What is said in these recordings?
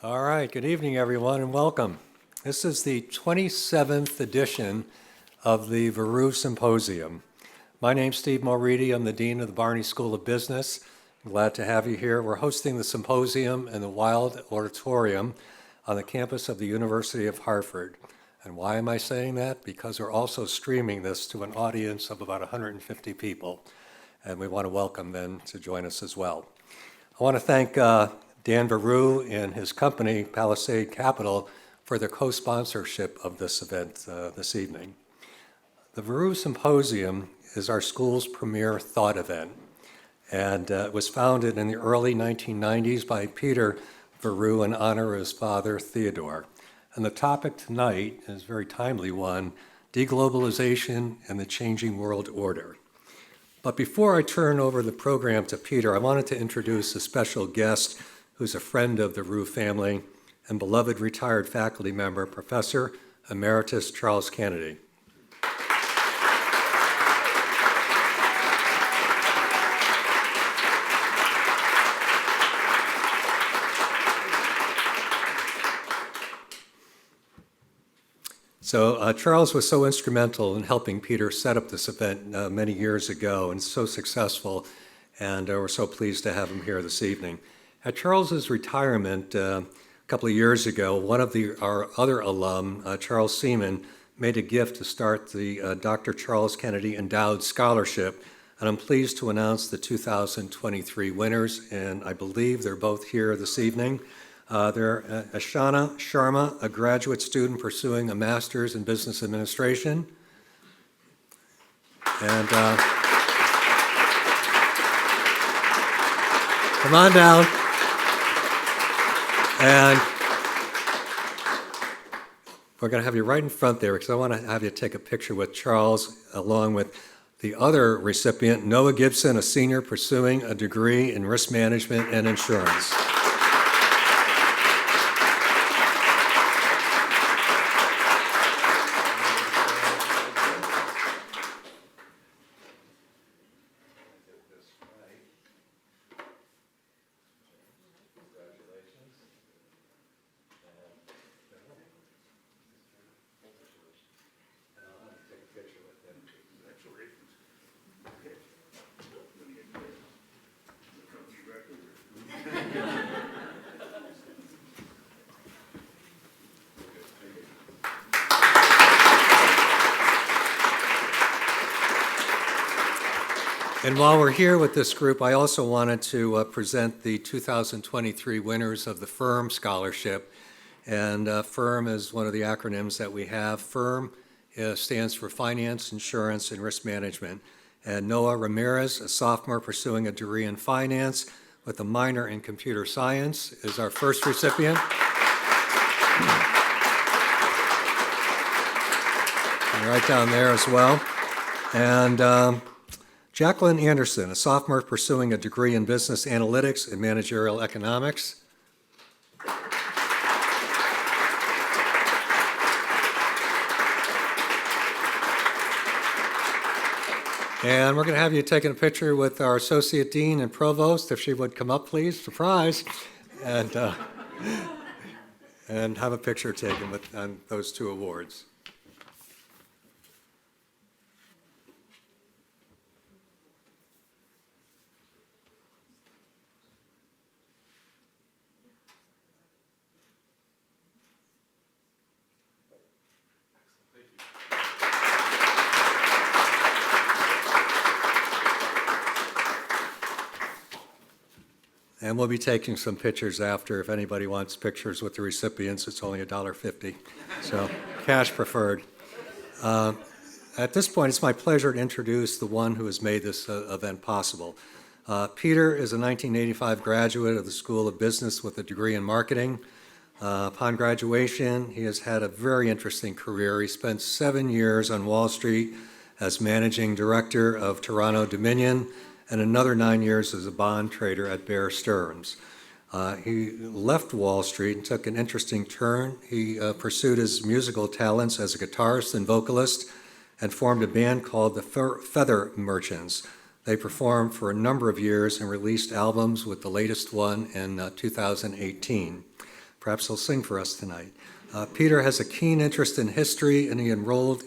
All right, good evening, everyone, and welcome. This is the 27th edition of the Veru Symposium. My name's Steve Mulready. I'm the Dean of the Barney School of Business. I'm glad to have you here. We're hosting the symposium in the Wild Auditorium on the campus of the University of Hartford. And why am I saying that? Because we're also streaming this to an audience of about 150 people, and we want to welcome them to join us as well. I want to thank Dan Veru and his company, Palisade Capital, for their co-sponsorship of this event this evening. The Veru Symposium is our school's premier thought event, and it was founded in the early 1990s by Peter Veru in honor of his father, Theodore. And the topic tonight is a very timely one, De-Globalization and the Changing World Order. But before I turn over the program to Peter, I wanted to introduce a special guest who's a friend of the Veru family and beloved retired faculty member, Professor Emeritus Charles Kennedy. So Charles was so instrumental in helping Peter set up this event many years ago, and so successful, and we're so pleased to have him here this evening. At Charles's retirement a couple of years ago, one of our other alum, Charles Seaman, made a gift to start the Dr. Charles Kennedy Endowed Scholarship, and I'm pleased to announce the 2023 winners, and I believe they're both here this evening. They're Ashana Sharma, a graduate student pursuing a master's in business administration. And come on down. And we're going to have you right in front there because I want to have you take a picture with Charles along with the other recipient, Noah Gibson, a senior pursuing a degree in risk management and insurance. And while we're here with this group, I also wanted to present the 2023 winners of the FIRM Scholarship. And FIRM is one of the acronyms that we have. FIRM stands for Finance, Insurance, and Risk Management. And Noah Ramirez, a sophomore pursuing a degree in finance with a minor in computer science, is our first recipient. And right down there as well. And Jacqueline Anderson, a sophomore pursuing a degree in business analytics and managerial economics. And we're going to have you taking a picture with our Associate Dean and Provost, if she would come up, please. Surprise. And have a picture taken on those two awards. And we'll be taking some pictures after. If anybody wants pictures with the recipients, it's only $1.50, so cash preferred. At this point, it's my pleasure to introduce the one who has made this event possible. Peter is a 1985 graduate of the School of Business with a degree in marketing. Upon graduation, he has had a very interesting career. He spent 7 years on Wall Street as managing director of Toronto Dominion, and another 9 years as a bond trader at Bear Stearns. He left Wall Street and took an interesting turn. He pursued his musical talents as a guitarist and vocalist and formed a band called the Feather Merchants. They performed for a number of years and released albums, with the latest one in 2018. Perhaps he'll sing for us tonight. Peter has a keen interest in history, and he enrolled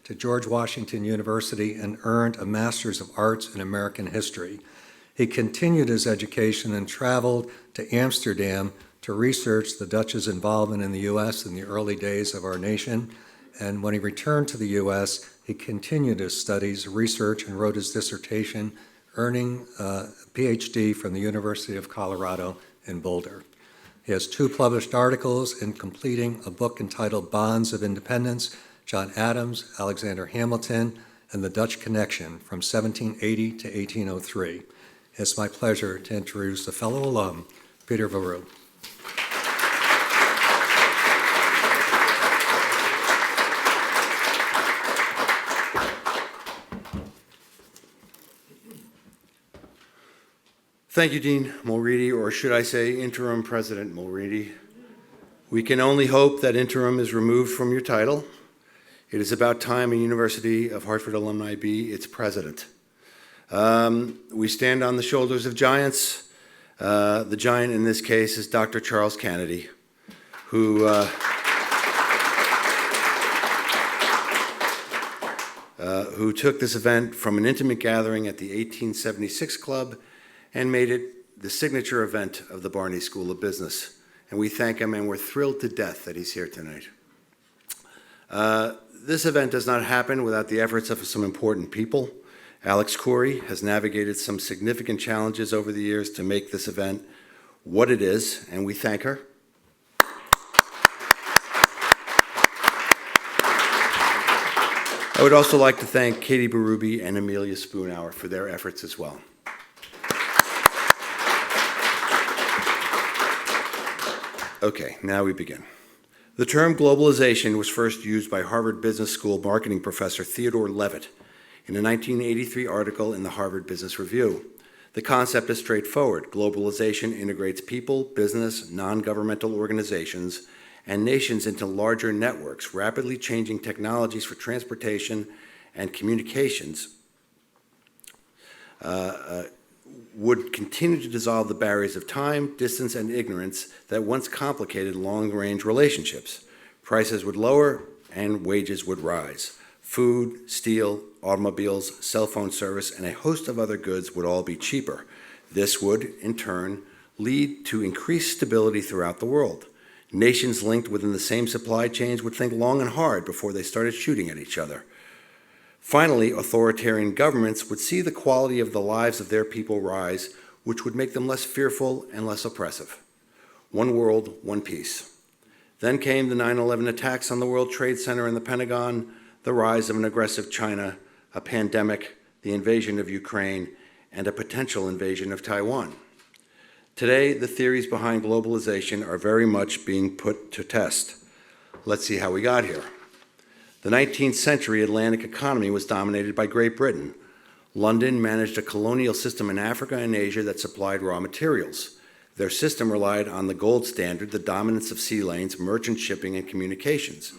to George Washington University and earned a Master's of Arts in American History. He continued his education and traveled to Amsterdam to research the Dutch's involvement in the U.S. in the early days of our nation. And when he returned to the U.S., he continued his studies, research, and wrote his dissertation, earning a PhD from the University of Colorado in Boulder. He has 2 published articles in completing a book entitled Bonds of Independence, John Adams, Alexander Hamilton, and the Dutch Connection from 1780 to 1803. It's my pleasure to introduce a fellow alum, Peter Veru. Thank you, Dean Mulready, or should I say Interim President Mulready. We can only hope that interim is removed from your title. It is about time a University of Hartford alumni be its president. We stand on the shoulders of giants. The giant in this case is Dr. Charles Kennedy, who took this event from an intimate gathering at the 1876 Club and made it the signature event of the Barney School of Business. And we thank him, and we're thrilled to death that he's here tonight. This event does not happen without the efforts of some important people. Alex Corey has navigated some significant challenges over the years to make this event what it is, and we thank her. I would also like to thank Katie Berube and Amelia Spoonhour for their efforts as well. Okay, now we begin. The term globalization was first used by Harvard Business School marketing professor Theodore Levitt in a 1983 article in the Harvard Business Review. The concept is straightforward. Globalization integrates people, business, non-governmental organizations, and nations into larger networks, rapidly changing technologies for transportation and communications would continue to dissolve the barriers of time, distance, and ignorance that once complicated long-range relationships. Prices would lower and wages would rise. Food, steel, automobiles, cell phone service, and a host of other goods would all be cheaper. This would, in turn, lead to increased stability throughout the world. Nations linked within the same supply chains would think long and hard before they started shooting at each other. Finally, authoritarian governments would see the quality of the lives of their people rise, which would make them less fearful and less oppressive. One world, one peace. Then came the 9/11 attacks on the World Trade Center and the Pentagon, the rise of an aggressive China, a pandemic, the invasion of Ukraine, and a potential invasion of Taiwan. Today, the theories behind globalization are very much being put to test. Let's see how we got here. The 19th century Atlantic economy was dominated by Great Britain. London managed a colonial system in Africa and Asia that supplied raw materials. Their system relied on the gold standard, the dominance of sea lanes, merchant shipping, and communications.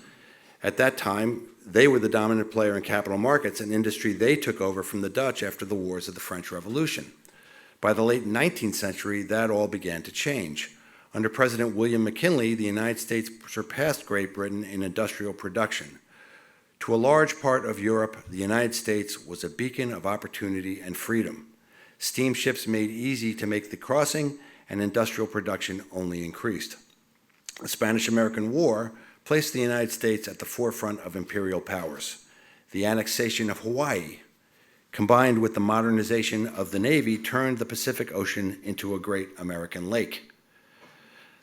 At that time, they were the dominant player in capital markets, an industry they took over from the Dutch after the wars of the French Revolution. By the late 19th century, that all began to change. Under President William McKinley, the United States surpassed Great Britain in industrial production. To a large part of Europe, the United States was a beacon of opportunity and freedom. Steamships made easy to make the crossing, and industrial production only increased. The Spanish-American War placed the United States at the forefront of imperial powers. The annexation of Hawaii, combined with the modernization of the Navy, turned the Pacific Ocean into a great American lake.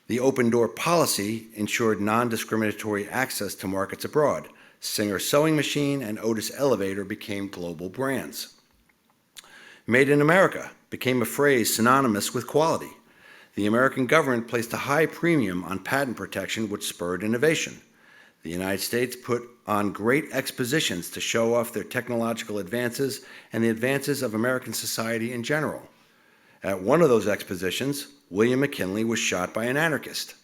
The open-door policy ensured non-discriminatory access to markets abroad. Singer Sewing Machine and Otis Elevator became global brands. Made in America became a phrase synonymous with quality. The American government placed a high premium on patent protection, which spurred innovation. The United States put on great expositions to show off their technological advances and the advances of American society in general. At one of those expositions, William McKinley was shot by an anarchist.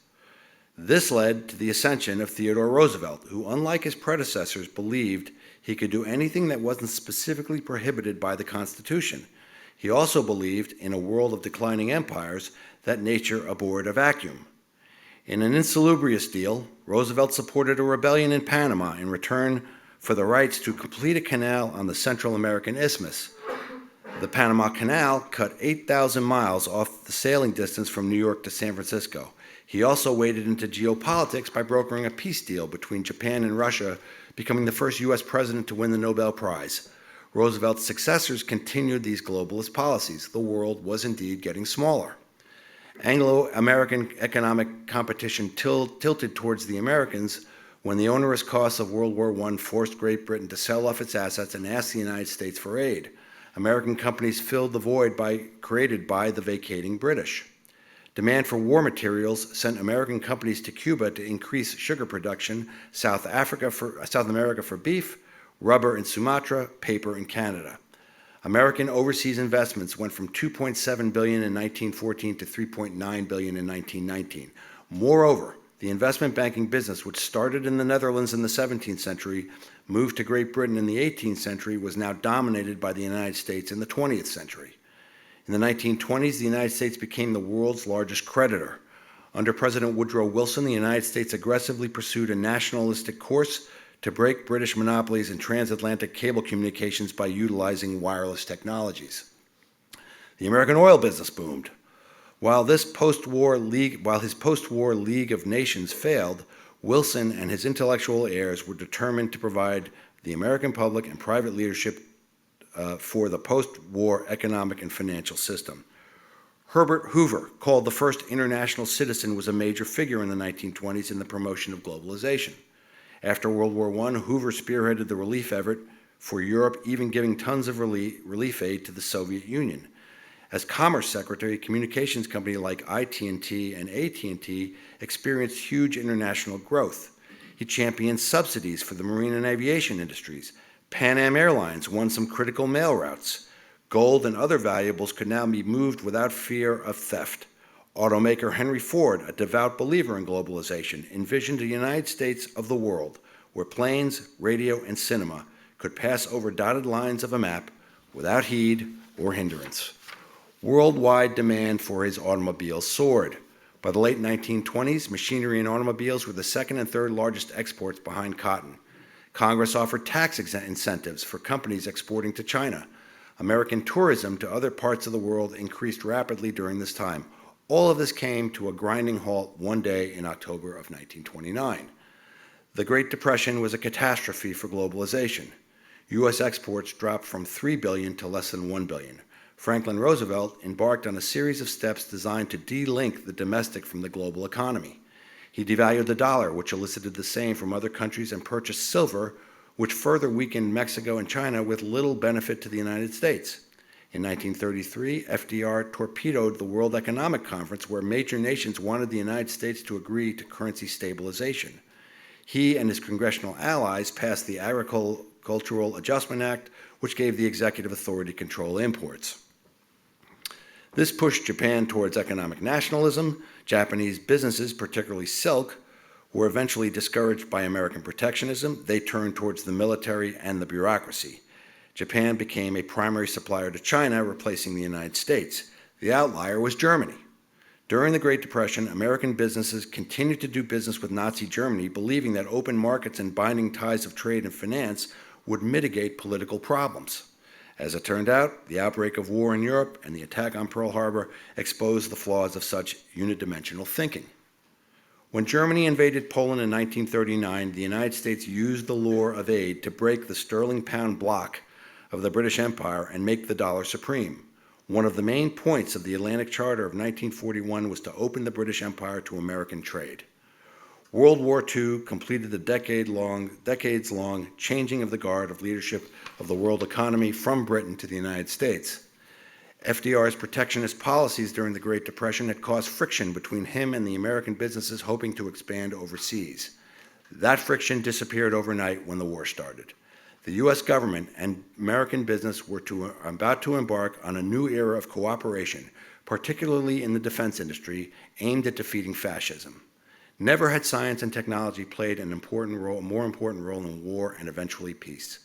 This led to the ascension of Theodore Roosevelt, who, unlike his predecessors, believed he could do anything that wasn't specifically prohibited by the Constitution. He also believed, in a world of declining empires, that nature abhorred a vacuum. In an insalubrious deal, Roosevelt supported a rebellion in Panama in return for the rights to complete a canal on the Central American Isthmus. The Panama Canal cut 8,000 miles off the sailing distance from New York to San Francisco. He also waded into geopolitics by brokering a peace deal between Japan and Russia, becoming the first U.S. president to win the Nobel Prize. Roosevelt's successors continued these globalist policies. The world was indeed getting smaller. Anglo-American economic competition tilted towards the Americans when the onerous costs of World War I forced Great Britain to sell off its assets and ask the United States for aid. American companies filled the void created by the vacating British. Demand for war materials sent American companies to Cuba to increase sugar production, South America for beef, rubber in Sumatra, paper in Canada. American overseas investments went from $2.7 billion in 1914 to $3.9 billion in 1919. Moreover, the investment banking business, which started in the Netherlands in the 17th century, moved to Great Britain in the 18th century, was now dominated by the United States in the 20th century. In the 1920s, the United States became the world's largest creditor. Under President Woodrow Wilson, the United States aggressively pursued a nationalistic course to break British monopolies in transatlantic cable communications by utilizing wireless technologies. The American oil business boomed. While his post-war League of Nations failed, Wilson and his intellectual heirs were determined to provide the American public and private leadership for the post-war economic and financial system. Herbert Hoover, called the first international citizen, was a major figure in the 1920s in the promotion of globalization. After World War I, Hoover spearheaded the relief effort for Europe, even giving tons of relief aid to the Soviet Union. As Commerce Secretary, a communications company like IT&T and AT&T experienced huge international growth. He championed subsidies for the marine and aviation industries. Pan Am Airlines won some critical mail routes. Gold and other valuables could now be moved without fear of theft. Automaker Henry Ford, a devout believer in globalization, envisioned a United States of the world where planes, radio, and cinema could pass over dotted lines of a map without heed or hindrance. Worldwide demand for his automobiles soared. By the late 1920s, machinery and automobiles were the second and third largest exports behind cotton. Congress offered tax incentives for companies exporting to China. American tourism to other parts of the world increased rapidly during this time. All of this came to a grinding halt one day in October of 1929. The Great Depression was a catastrophe for globalization. U.S. exports dropped from $3 billion to less than $1 billion. Franklin Roosevelt embarked on a series of steps designed to de-link the domestic from the global economy. He devalued the dollar, which elicited the same from other countries, and purchased silver, which further weakened Mexico and China with little benefit to the United States. In 1933, FDR torpedoed the World Economic Conference, where major nations wanted the United States to agree to currency stabilization. He and his congressional allies passed the Agricultural Adjustment Act, which gave the executive authority to control imports. This pushed Japan towards economic nationalism. Japanese businesses, particularly silk, were eventually discouraged by American protectionism. They turned towards the military and the bureaucracy. Japan became a primary supplier to China, replacing the United States. The outlier was Germany. During the Great Depression, American businesses continued to do business with Nazi Germany, believing that open markets and binding ties of trade and finance would mitigate political problems. As it turned out, the outbreak of war in Europe and the attack on Pearl Harbor exposed the flaws of such unidimensional thinking. When Germany invaded Poland in 1939, the United States used the lure of aid to break the sterling pound block of the British Empire and make the dollar supreme. One of the main points of the Atlantic Charter of 1941 was to open the British Empire to American trade. World War II completed the decades-long changing of the guard of leadership of the world economy from Britain to the United States. FDR's protectionist policies during the Great Depression had caused friction between him and the American businesses hoping to expand overseas. That friction disappeared overnight when the war started. The U.S. government and American business were about to embark on a new era of cooperation, particularly in the defense industry, aimed at defeating fascism. Never had science and technology played a more important role in war and eventually peace.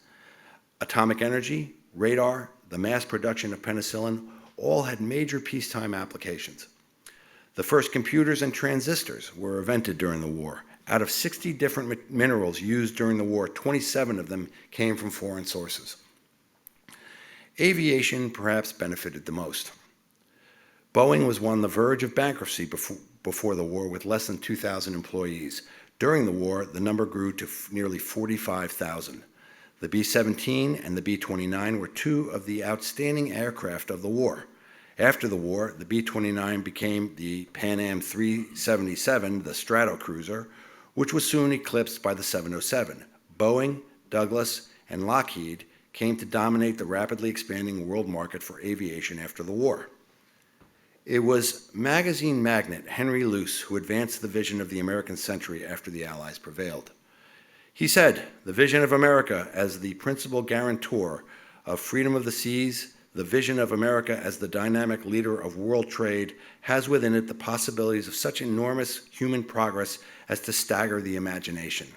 Atomic energy, radar, the mass production of penicillin, all had major peacetime applications. The first computers and transistors were invented during the war. Out of 60 different minerals used during the war, 27 of them came from foreign sources. Aviation perhaps benefited the most. Boeing was on the verge of bankruptcy before the war with less than 2,000 employees. During the war, the number grew to nearly 45,000. The B-17 and the B-29 were two of the outstanding aircraft of the war. After the war, the B-29 became the Pan Am 377, the Stratocruiser, which was soon eclipsed by the 707. Boeing, Douglas, and Lockheed came to dominate the rapidly expanding world market for aviation after the war. It was magazine magnate Henry Luce who advanced the vision of the American century after the Allies prevailed. He said, "The vision of America as the principal guarantor of freedom of the seas, the vision of America as the dynamic leader of world trade, has within it the possibilities of such enormous human progress as to stagger the imagination."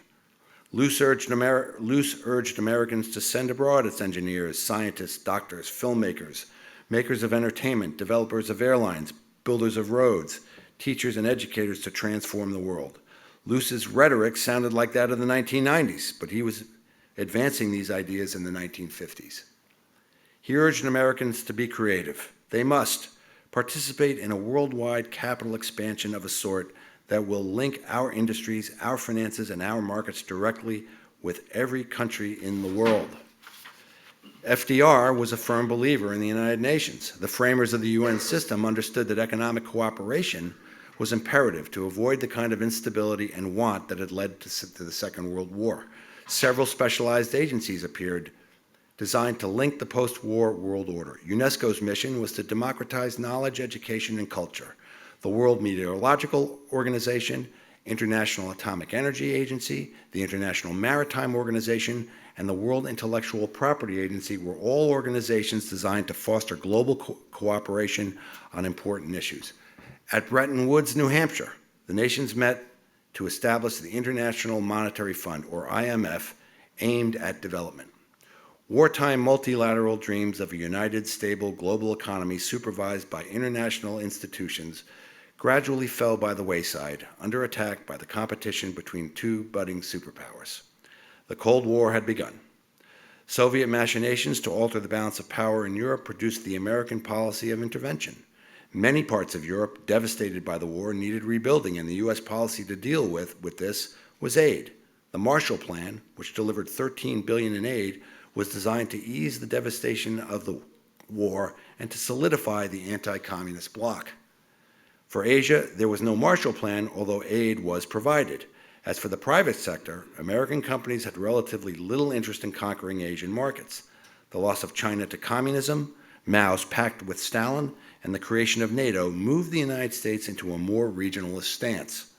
Luce urged Americans to send abroad its engineers, scientists, doctors, filmmakers, makers of entertainment, developers of airlines, builders of roads, teachers and educators to transform the world. Luce's rhetoric sounded like that of the 1990s, but he was advancing these ideas in the 1950s. He urged Americans to be creative. They must participate in a worldwide capital expansion of a sort that will link our industries, our finances, and our markets directly with every country in the world. FDR was a firm believer in the United Nations. The framers of the UN system understood that economic cooperation was imperative to avoid the kind of instability and want that had led to the Second World War. Several specialized agencies appeared, designed to link the post-war world order. UNESCO's mission was to democratize knowledge, education, and culture. The World Meteorological Organization, International Atomic Energy Agency, the International Maritime Organization, and the World Intellectual Property Agency were all organizations designed to foster global cooperation on important issues. At Bretton Woods, New Hampshire, the nations met to establish the International Monetary Fund, or IMF, aimed at development. Wartime multilateral dreams of a united, stable global economy supervised by international institutions gradually fell by the wayside, under attack by the competition between two budding superpowers. The Cold War had begun. Soviet machinations to alter the balance of power in Europe produced the American policy of intervention. Many parts of Europe, devastated by the war, needed rebuilding, and the U.S. policy to deal with this was aid. The Marshall Plan, which delivered $13 billion in aid, was designed to ease the devastation of the war and to solidify the anti-communist bloc. For Asia, there was no Marshall Plan, although aid was provided. As for the private sector, American companies had relatively little interest in conquering Asian markets. The loss of China to communism, Mao's pact with Stalin, and the creation of NATO moved the United States into a more regionalist stance.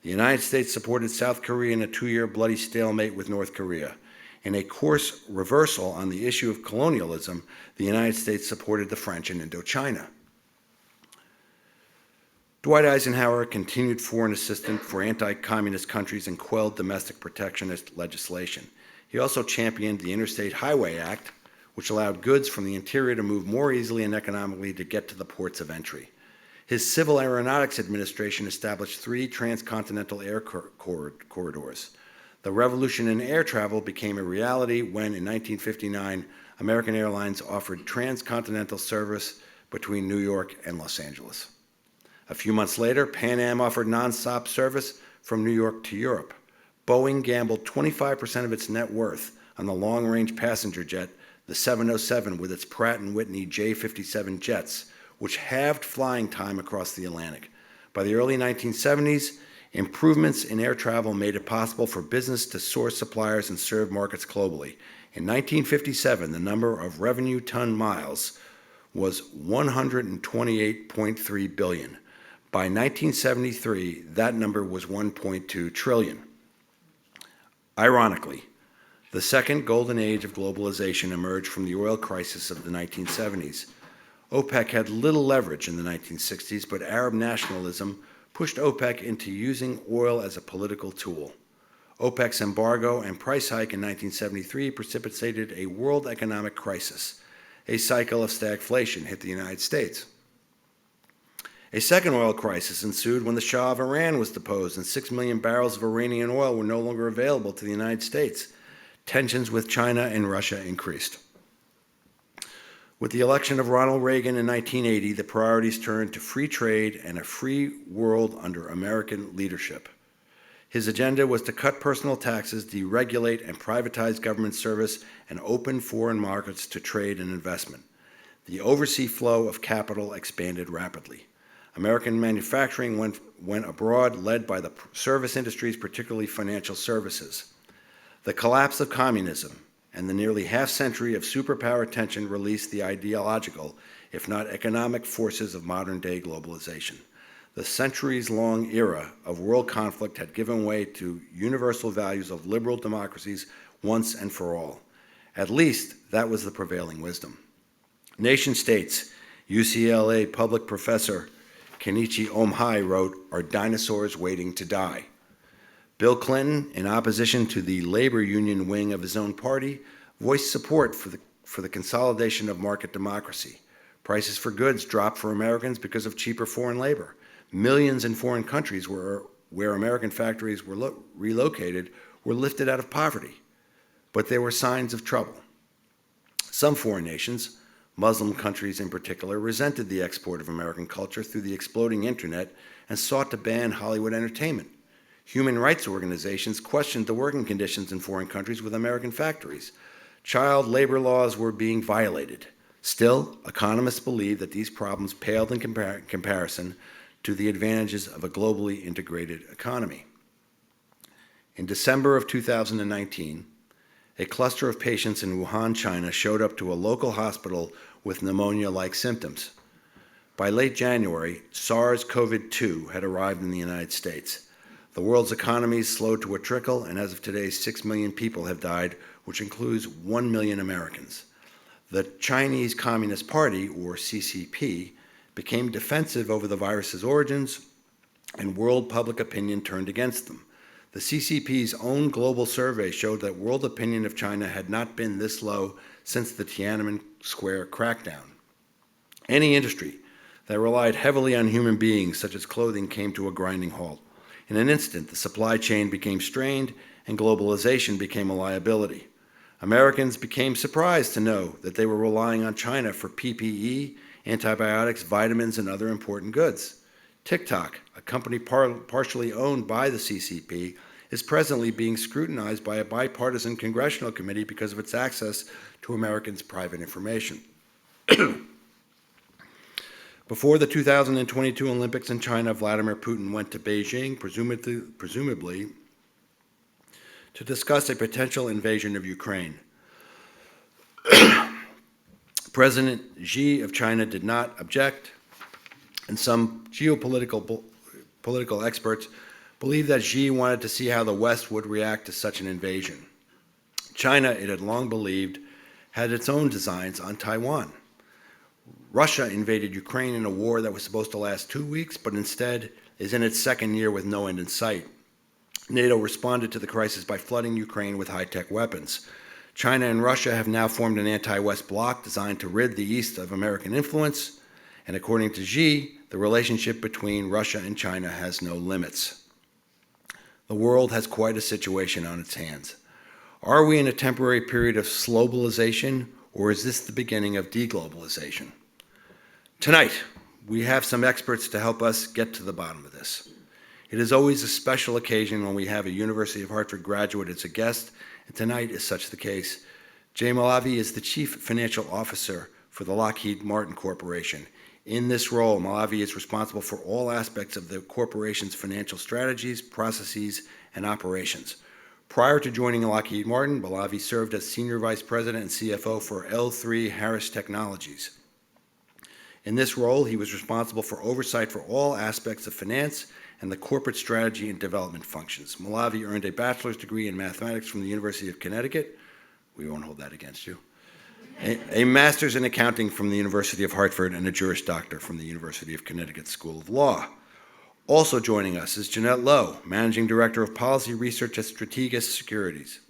The United States supported South Korea in a 2-year bloody stalemate with North Korea. In a course reversal on the issue of colonialism, the United States supported the French in Indochina. Dwight Eisenhower continued foreign assistance for anti-communist countries and quelled domestic protectionist legislation. He also championed the Interstate Highway Act, which allowed goods from the interior to move more easily and economically to get to the ports of entry. His Civil Aeronautics Administration established 3 transcontinental air corridors. The revolution in air travel became a reality when, in 1959, American Airlines offered transcontinental service between New York and Los Angeles. A few months later, Pan Am offered nonstop service from New York to Europe. Boeing gambled 25% of its net worth on the long-range passenger jet, the 707, with its Pratt & Whitney J57 jets, which halved flying time across the Atlantic. By the early 1970s, improvements in air travel made it possible for business to source suppliers and serve markets globally. In 1957, the number of revenue ton miles was 128.3 billion. By 1973, that number was 1.2 trillion. Ironically, the second golden age of globalization emerged from the oil crisis of the 1970s. OPEC had little leverage in the 1960s, but Arab nationalism pushed OPEC into using oil as a political tool. OPEC's embargo and price hike in 1973 precipitated a world economic crisis. A cycle of stagflation hit the United States. A second oil crisis ensued when the Shah of Iran was deposed and 6 million barrels of Iranian oil were no longer available to the United States. Tensions with China and Russia increased. With the election of Ronald Reagan in 1980, the priorities turned to free trade and a free world under American leadership. His agenda was to cut personal taxes, deregulate and privatize government service, and open foreign markets to trade and investment. The overseas flow of capital expanded rapidly. American manufacturing went abroad, led by the service industries, particularly financial services. The collapse of communism and the nearly half-century of superpower tension released the ideological, if not economic, forces of modern-day globalization. The centuries-long era of world conflict had given way to universal values of liberal democracies once and for all. At least that was the prevailing wisdom. Nation-states, UCLA public professor Kenichi Omhai wrote, "Are dinosaurs waiting to die?" Bill Clinton, in opposition to the labor union wing of his own party, voiced support for the consolidation of market democracy. Prices for goods dropped for Americans because of cheaper foreign labor. Millions in foreign countries where American factories were relocated were lifted out of poverty. But there were signs of trouble. Some foreign nations, Muslim countries in particular, resented the export of American culture through the exploding internet and sought to ban Hollywood entertainment. Human rights organizations questioned the working conditions in foreign countries with American factories. Child labor laws were being violated. Still, economists believe that these problems paled in comparison to the advantages of a globally integrated economy. In December of 2019, a cluster of patients in Wuhan, China, showed up to a local hospital with pneumonia-like symptoms. By late January, SARS-CoV-2 had arrived in the United States. The world's economies slowed to a trickle, and as of today, 6 million people have died, which includes 1 million Americans. The Chinese Communist Party, or CCP, became defensive over the virus's origins, and world public opinion turned against them. The CCP's own global survey showed that world opinion of China had not been this low since the Tiananmen Square crackdown. Any industry that relied heavily on human beings, such as clothing, came to a grinding halt. In an instant, the supply chain became strained and globalization became a liability. Americans became surprised to know that they were relying on China for PPE, antibiotics, vitamins, and other important goods. TikTok, a company partially owned by the CCP, is presently being scrutinized by a bipartisan congressional committee because of its access to Americans' private information. Before the 2022 Olympics in China, Vladimir Putin went to Beijing, presumably to discuss a potential invasion of Ukraine. President Xi of China did not object, and some political experts believe that Xi wanted to see how the West would react to such an invasion. China, it had long believed, had its own designs on Taiwan. Russia invaded Ukraine in a war that was supposed to last 2 weeks, but instead is in its second year with no end in sight. NATO responded to the crisis by flooding Ukraine with high-tech weapons. China and Russia have now formed an anti-West bloc designed to rid the East of American influence, and according to Xi, the relationship between Russia and China has no limits. The world has quite a situation on its hands. Are we in a temporary period of slowbalization, or is this the beginning of de-globalization? Tonight, we have some experts to help us get to the bottom of this. It is always a special occasion when we have a University of Hartford graduate as a guest, and tonight is such the case. Jay Malave is the Chief Financial Officer for the Lockheed Martin Corporation. In this role, Malave is responsible for all aspects of the corporation's financial strategies, processes, and operations. Prior to joining Lockheed Martin, Malave served as Senior Vice President and CFO for L3 Harris Technologies. In this role, he was responsible for oversight for all aspects of finance and the corporate strategy and development functions. Malave earned a bachelor's degree in mathematics from the University of Connecticut. We won't hold that against you. A master's in accounting from the University of Hartford, and a Juris Doctor from the University of Connecticut School of Law. Also joining us is Jeannette Lowe, Managing Director of Policy Research at Strategas Securities.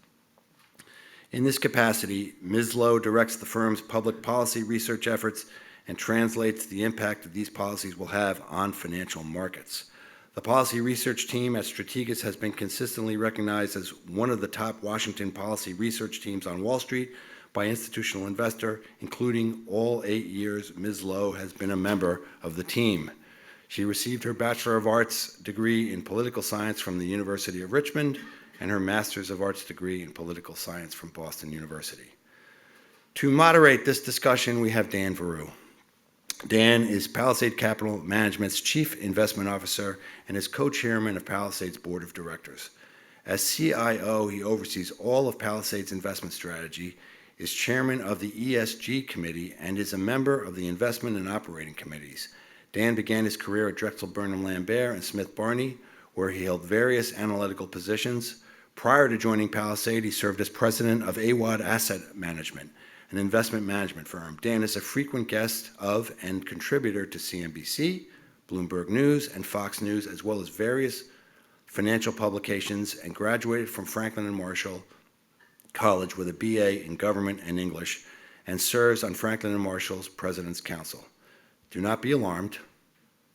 In this capacity, Ms. Lowe directs the firm's public policy research efforts and translates the impact that these policies will have on financial markets. The policy research team at Strategas has been consistently recognized as one of the top Washington policy research teams on Wall Street by Institutional Investor, including all 8 years Ms. Lowe has been a member of the team. She received her Bachelor of Arts degree in Political Science from the University of Richmond and her Master's of Arts degree in Political Science from Boston University. To moderate this discussion, we have Dan Veru. Dan is Palisade Capital Management's Chief Investment Officer and is co-chairman of Palisade's Board of Directors. As CIO, he oversees all of Palisade's investment strategy, is chairman of the ESG committee, and is a member of the investment and operating committees. Dan began his career at Drexel Burnham Lambert and Smith Barney, where he held various analytical positions. Prior to joining Palisade, he served as president of AWAD Asset Management, an investment management firm. Dan is a frequent guest of and contributor to CNBC, Bloomberg News, and Fox News, as well as various financial publications, and graduated from Franklin and Marshall College with a BA in Government and English, and serves on Franklin and Marshall's President's Council. Do not be alarmed.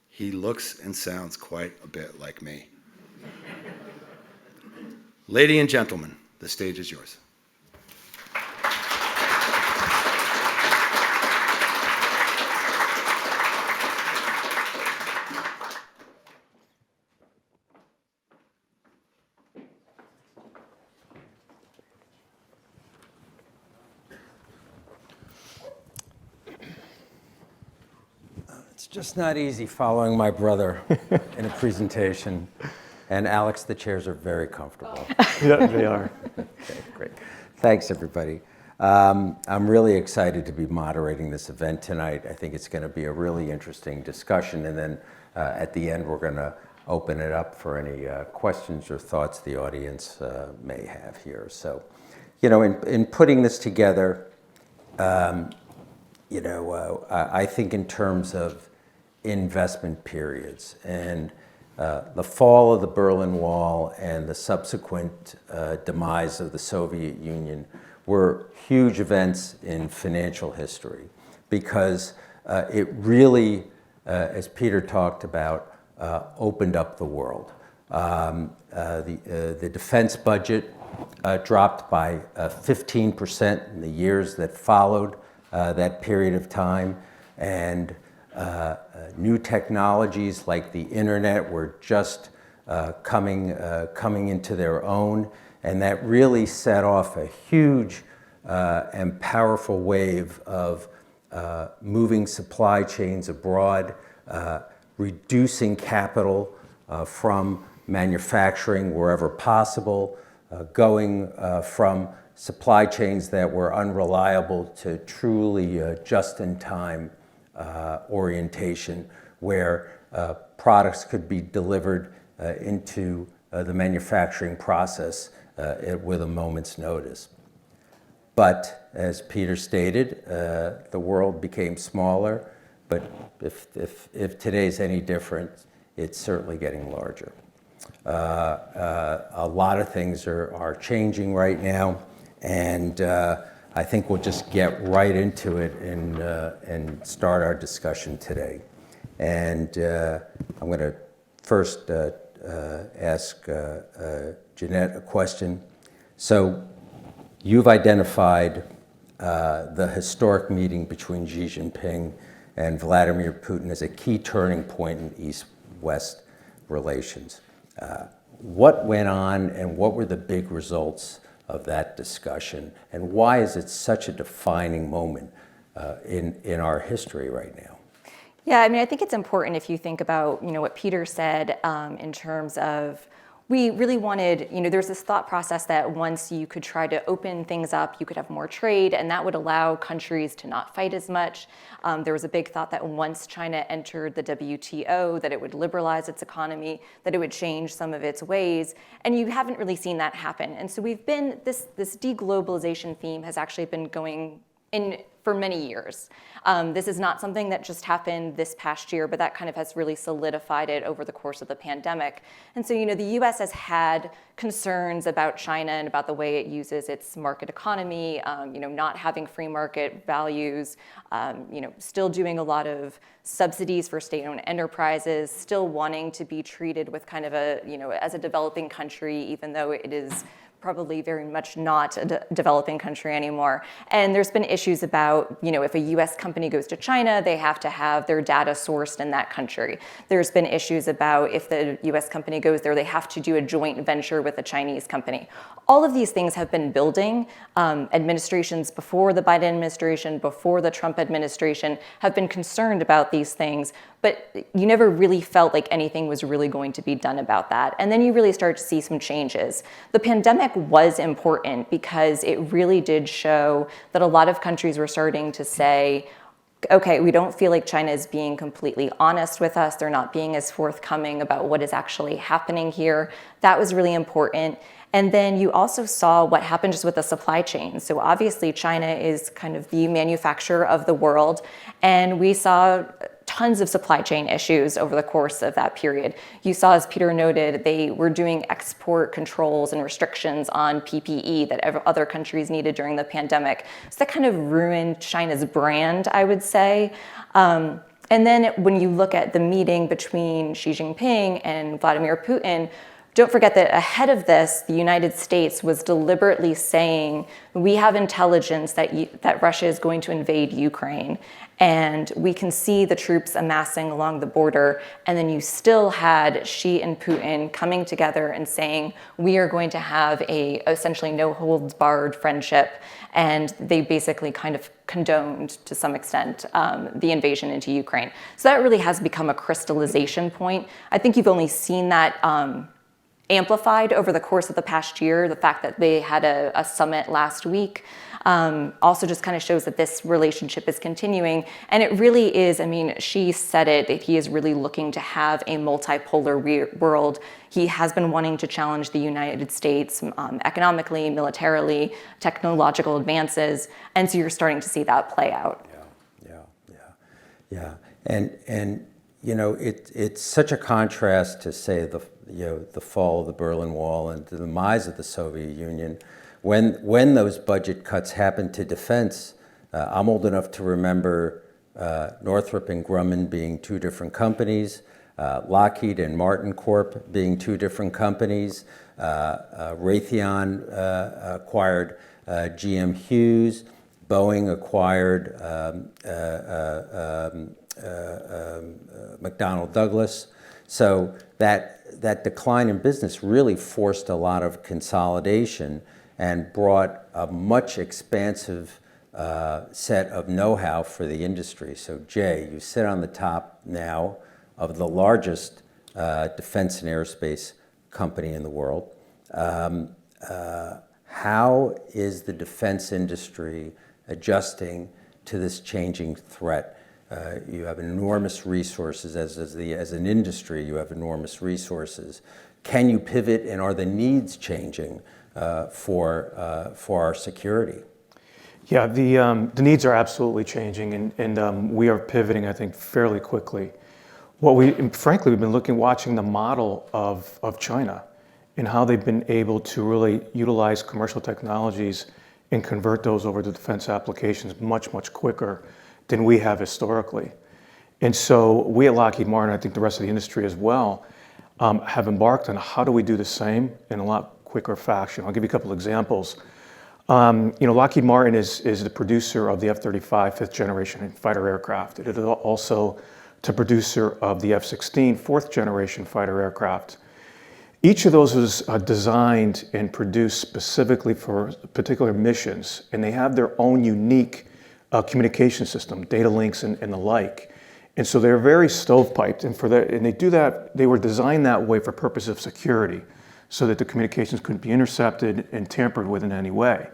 He looks and sounds quite a bit like me. Ladies and gentlemen, the stage is yours. It's just not easy following my brother in a presentation. And Alex, the chairs are very comfortable. Yeah, they are. Okay, great. Thanks, everybody. I'm really excited to be moderating this event tonight. I think it's going to be a really interesting discussion. And then at the end, we're going to open it up for any questions or thoughts the audience may have here. So, in putting this together, I think in terms of investment periods, and the fall of the Berlin Wall and the subsequent demise of the Soviet Union were huge events in financial history, because it really, as Peter talked about, opened up the world. The defense budget dropped by 15% in the years that followed that period of time, and new technologies like the internet were just coming into their own, and that really set off a huge and powerful wave of moving supply chains abroad, reducing capital from manufacturing wherever possible, going from supply chains that were unreliable to truly just-in-time orientation, where products could be delivered into the manufacturing process with a moment's notice. But as Peter stated, the world became smaller, but if today's any different, it's certainly getting larger. A lot of things are changing right now, and I think we'll just get right into it and start our discussion today. And I'm going to first ask Jeannette a question. So you've identified the historic meeting between Xi Jinping and Vladimir Putin as a key turning point in East-West relations. What went on and what were the big results of that discussion, and why is it such a defining moment in our history right now? Yeah, I mean, I think it's important if you think about, what Peter said in terms of we really wanted, there's this thought process that once you could try to open things up, you could have more trade, and that would allow countries to not fight as much. There was a big thought that once China entered the WTO, that it would liberalize its economy, that it would change some of its ways, and you haven't really seen that happen. And so this de-globalization theme has actually been going in for many years. This is not something that just happened this past year, but that kind of has really solidified it over the course of the pandemic. And so, the US has had concerns about China and about the way it uses its market economy, not having free market values, still doing a lot of subsidies for state-owned enterprises, still wanting to be treated with kind of as a developing country, even though it is probably very much not a developing country anymore. And there's been issues about, if a US company goes to China, they have to have their data sourced in that country. There's been issues about if the US company goes there, they have to do a joint venture with a Chinese company. All of these things have been building. Administrations before the Biden administration, before the Trump administration have been concerned about these things, but you never really felt like anything was really going to be done about that. And then you really start to see some changes. The pandemic was important because it really did show that a lot of countries were starting to say, okay, we don't feel like China is being completely honest with us. They're not being as forthcoming about what is actually happening here. That was really important. And then you also saw what happened just with the supply chain. So obviously China is kind of the manufacturer of the world, and we saw tons of supply chain issues over the course of that period. You saw, as Peter noted, they were doing export controls and restrictions on PPE that other countries needed during the pandemic. So that kind of ruined China's brand, I would say. And then when you look at the meeting between Xi Jinping and Vladimir Putin, don't forget that ahead of this, the United States was deliberately saying, we have intelligence that Russia is going to invade Ukraine. And we can see the troops amassing along the border. And then you still had Xi and Putin coming together and saying, we are going to have a essentially no-holds-barred friendship. And they basically kind of condoned, to some extent, the invasion into Ukraine. So that really has become a crystallization point. I think you've only seen that amplified over the course of the past year. The fact that they had a summit last week also just kind of shows that this relationship is continuing. And it really is, Xi said it, that he is really looking to have a multipolar world. He has been wanting to challenge the United States economically, militarily, technological advances. And so you're starting to see that play out. Yeah. And it's such a contrast to say the fall of the Berlin Wall and the demise of the Soviet Union. When those budget cuts happened to defense, I'm old enough to remember Northrop and Grumman being two different companies, Lockheed and Martin Corp being two different companies, Raytheon acquired GM Hughes, Boeing acquired McDonnell Douglas. So that decline in business really forced a lot of consolidation and brought a much expansive set of know-how for the industry. So Jay, you sit on the top now of the largest defense and aerospace company in the world. how is the defense industry adjusting to this changing threat? You have enormous resources as an industry. You have enormous resources. Can you pivot, and are the needs changing for our security? Yeah, the needs are absolutely changing, and we are pivoting, I think, fairly quickly. Frankly, we've been watching the model of China and how they've been able to really utilize commercial technologies and convert those over to defense applications much, much quicker than we have historically. And so we at Lockheed Martin, I think the rest of the industry as well, have embarked on how do we do the same in a lot quicker fashion. I'll give you a couple examples. Lockheed Martin is the producer of the F-35 fifth generation fighter aircraft. It is also the producer of the F-16 fourth generation fighter aircraft. Each of those was designed and produced specifically for particular missions, and they have their own unique communication system, data links and the like. And so they're very stovepiped, and they do that. They were designed that way for purposes of security, so that the communications couldn't be intercepted and tampered with in any way.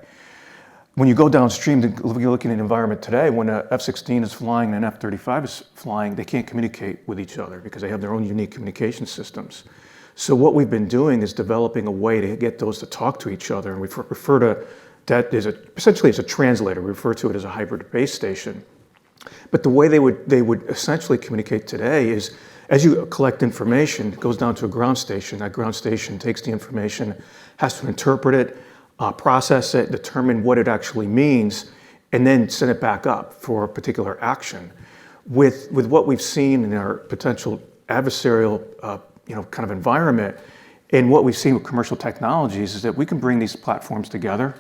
When you go downstream, you're looking at an environment today, when an F-16 is flying and an F-35 is flying, they can't communicate with each other because they have their own unique communication systems. So what we've been doing is developing a way to get those to talk to each other, and we refer to that as essentially as a translator. We refer to it as a hybrid base station. But the way they would essentially communicate today is, as you collect information, it goes down to a ground station. That ground station takes the information, has to interpret it, process it, determine what it actually means, and then send it back up for a particular action. With what we've seen in our potential adversarial kind of environment, and what we've seen with commercial technologies is that we can bring these platforms together.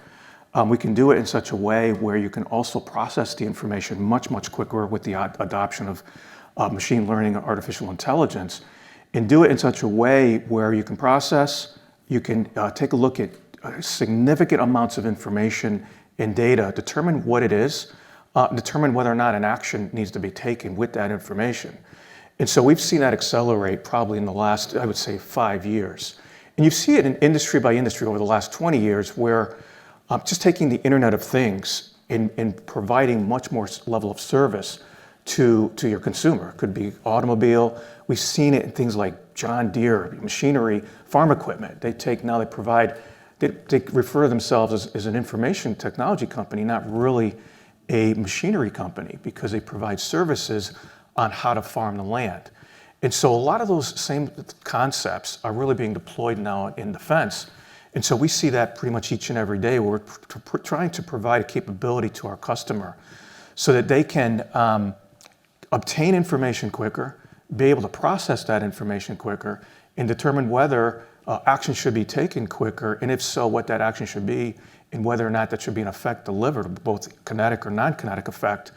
We can do it in such a way where you can also process the information much, much quicker with the adoption of machine learning and artificial intelligence, and do it in such a way where you can process, you can take a look at significant amounts of information and data, determine what it is, determine whether or not an action needs to be taken with that information. And so we've seen that accelerate probably in the last, I would say, 5 years. And you see it in industry by industry over the last 20 years where just taking the Internet of Things and providing much more level of service to your consumer. It could be automobile. We've seen it in things like John Deere, machinery, farm equipment. They refer to themselves as an information technology company, not really a machinery company, because they provide services on how to farm the land. And so a lot of those same concepts are really being deployed now in defense. And so we see that pretty much each and every day. We're trying to provide a capability to our customer so that they can obtain information quicker, be able to process that information quicker, and determine whether action should be taken quicker, and if so, what that action should be, and whether or not that should be an effect delivered, both kinetic or non-kinetic effect,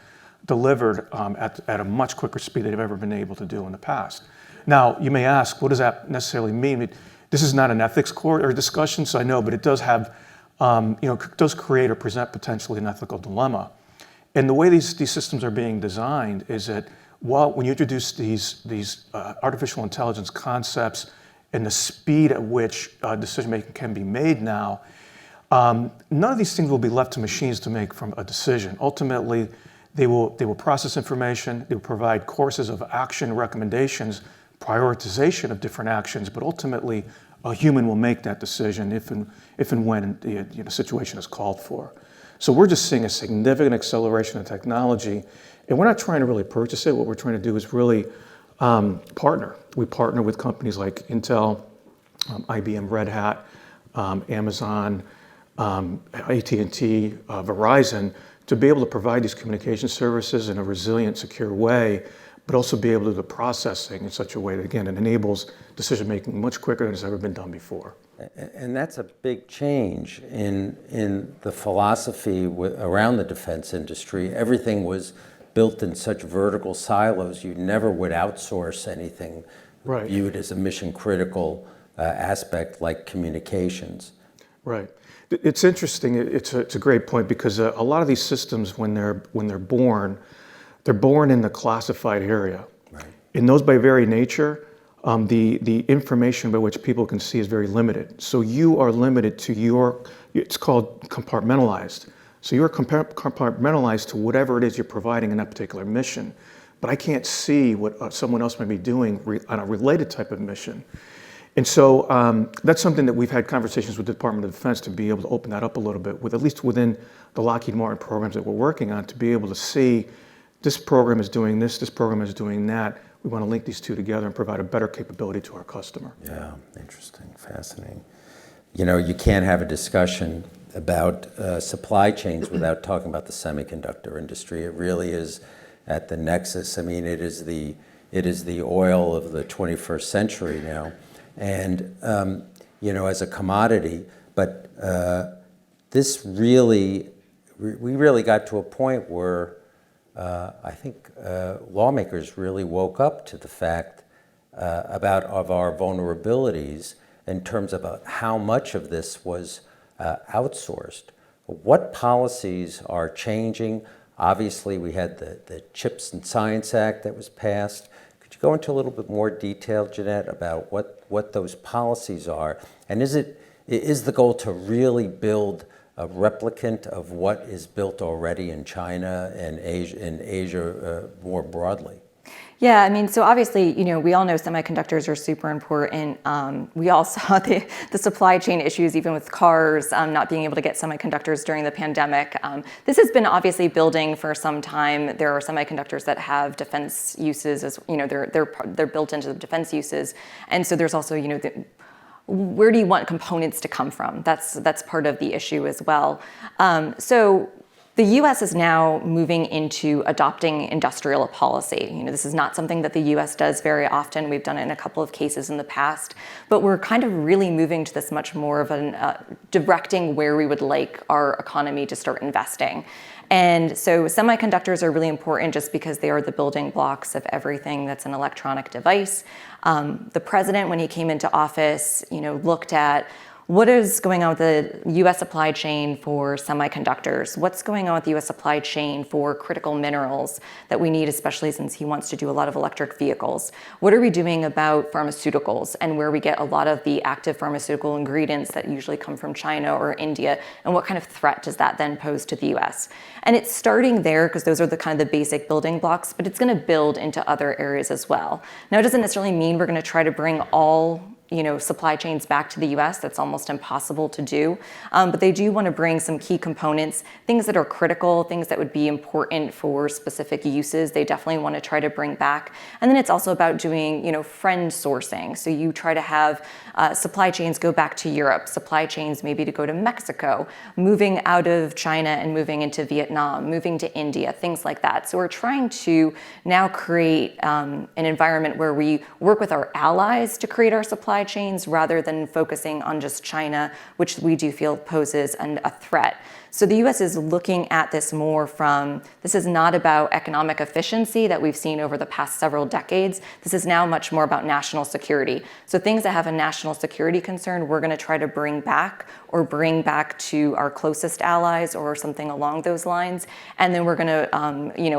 delivered at a much quicker speed than they've ever been able to do in the past. Now, you may ask, what does that necessarily mean? This is not an ethics court or discussion, so I know, but it does have, does create or present potentially an ethical dilemma. And the way these systems are being designed is that when you introduce these artificial intelligence concepts and the speed at which decision-making can be made now, none of these things will be left to machines to make from a decision. Ultimately, they will process information, they will provide courses of action recommendations, prioritization of different actions, but ultimately a human will make that decision if and when the situation is called for. So we're just seeing a significant acceleration in technology, and we're not trying to really purchase it. What we're trying to do is really partner. We partner with companies like Intel, IBM, Red Hat, Amazon, AT&T, Verizon, to be able to provide these communication services in a resilient, secure way, but also be able to do the processing in such a way that, again, it enables decision-making much quicker than has ever been done before. And that's a big change in the philosophy around the defense industry. Everything was built in such vertical silos. You never would outsource anything viewed as a mission-critical aspect like communications. Right. It's interesting. It's a great point, because a lot of these systems, when they're born in the classified area. Right. And those, by very nature, the information by which people can see is very limited. So you are limited to it's called compartmentalized. So you're compartmentalized to whatever it is you're providing in that particular mission. But I can't see what someone else might be doing on a related type of mission. And so that's something that we've had conversations with the Department of Defense to be able to open that up a little bit, at least within the Lockheed Martin programs that we're working on, to be able to see this program is doing this program is doing that. We want to link these two together and provide a better capability to our customer. Yeah, interesting, fascinating. You know, you can't have a discussion about supply chains without talking about the semiconductor industry. It really is at the nexus. I mean, it is the oil of the 21st century now, and you know, as a commodity. But this we really got to a point where I think lawmakers really woke up to the fact of our vulnerabilities in terms of how much of this was outsourced. What policies are changing? Obviously, we had the Chips and Science Act that was passed. Could you go into a little bit more detail, Jeannette, about what those policies are? And is the goal to really build a replicant of what is built already in China and Asia more broadly? Yeah, I mean, so obviously, you know, we all know semiconductors are super important. We all saw the supply chain issues, even with cars, not being able to get semiconductors during the pandemic. This has been obviously building for some time. There are semiconductors that have defense uses, as you know, they're built into the defense uses, and so there's also, you know, where do you want components to come from? That's part of the issue as well. So the U.S. is now moving into adopting industrial policy. You know, this is not something that the U.S. does very often. We've done it in a couple of cases in the past, but we're kind of really moving to this much more of directing where we would like our economy to start investing. And so semiconductors are really important just because they are the building blocks of everything that's an electronic device. The president, when he came into office, you know, looked at what is going on with the U.S. supply chain for semiconductors? What's going on with the U.S. supply chain for critical minerals that we need, especially since he wants to do a lot of electric vehicles? What are we doing about pharmaceuticals and where we get a lot of the active pharmaceutical ingredients that usually come from China or India? And what kind of threat does that then pose to the U.S.? And it's starting there because those are the kind of the basic building blocks, but it's going to build into other areas as well. Now, it doesn't necessarily mean we're going to try to bring all supply chains back to the U.S. That's almost impossible to do. But they do want to bring some key components, things that are critical, things that would be important for specific uses. They definitely want to try to bring back. And then it's also about doing, friend sourcing. So you try to have supply chains go back to Europe, supply chains maybe to go to Mexico, moving out of China and moving into Vietnam, moving to India, things like that. So we're trying to now create an environment where we work with our allies to create our supply chains rather than focusing on just China, which we do feel poses a threat. So the U.S. is looking at this more from, this is not about economic efficiency that we've seen over the past several decades. This is now much more about national security. So things that have a national security concern, we're going to try to bring back to our closest allies or something along those lines. And then we're going to,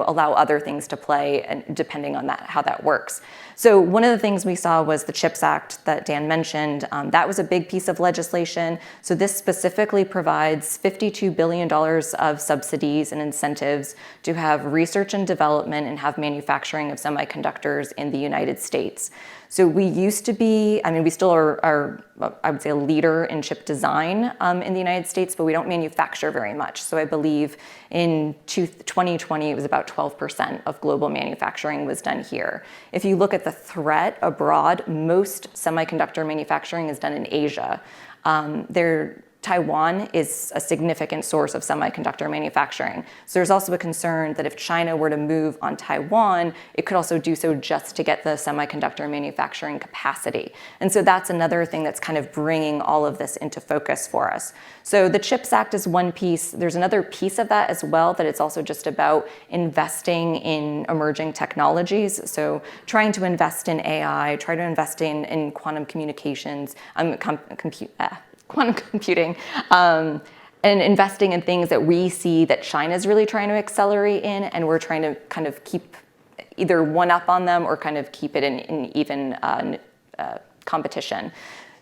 allow other things to play, and depending on that, how that works. So one of the things we saw was the CHIPS Act that Dan mentioned. That was a big piece of legislation. So this specifically provides $52 billion of subsidies and incentives to have research and development and have manufacturing of semiconductors in the United States. So we used to be, we still are, I would say, a leader in chip design in the United States, but we don't manufacture very much. So I believe in 2020, it was about 12% of global manufacturing was done here. If you look at the threat abroad, most semiconductor manufacturing is done in Asia. Taiwan is a significant source of semiconductor manufacturing. So there's also a concern that if China were to move on Taiwan, it could also do so just to get the semiconductor manufacturing capacity. And so that's another thing that's kind of bringing all of this into focus for us. So the CHIPS Act is one piece. There's another piece of that as well, that it's also just about investing in emerging technologies. So trying to invest in AI, try to invest in quantum communications, quantum computing, and investing in things that we see that China's really trying to accelerate in, and we're trying to kind of keep either one up on them or kind of keep it in even competition.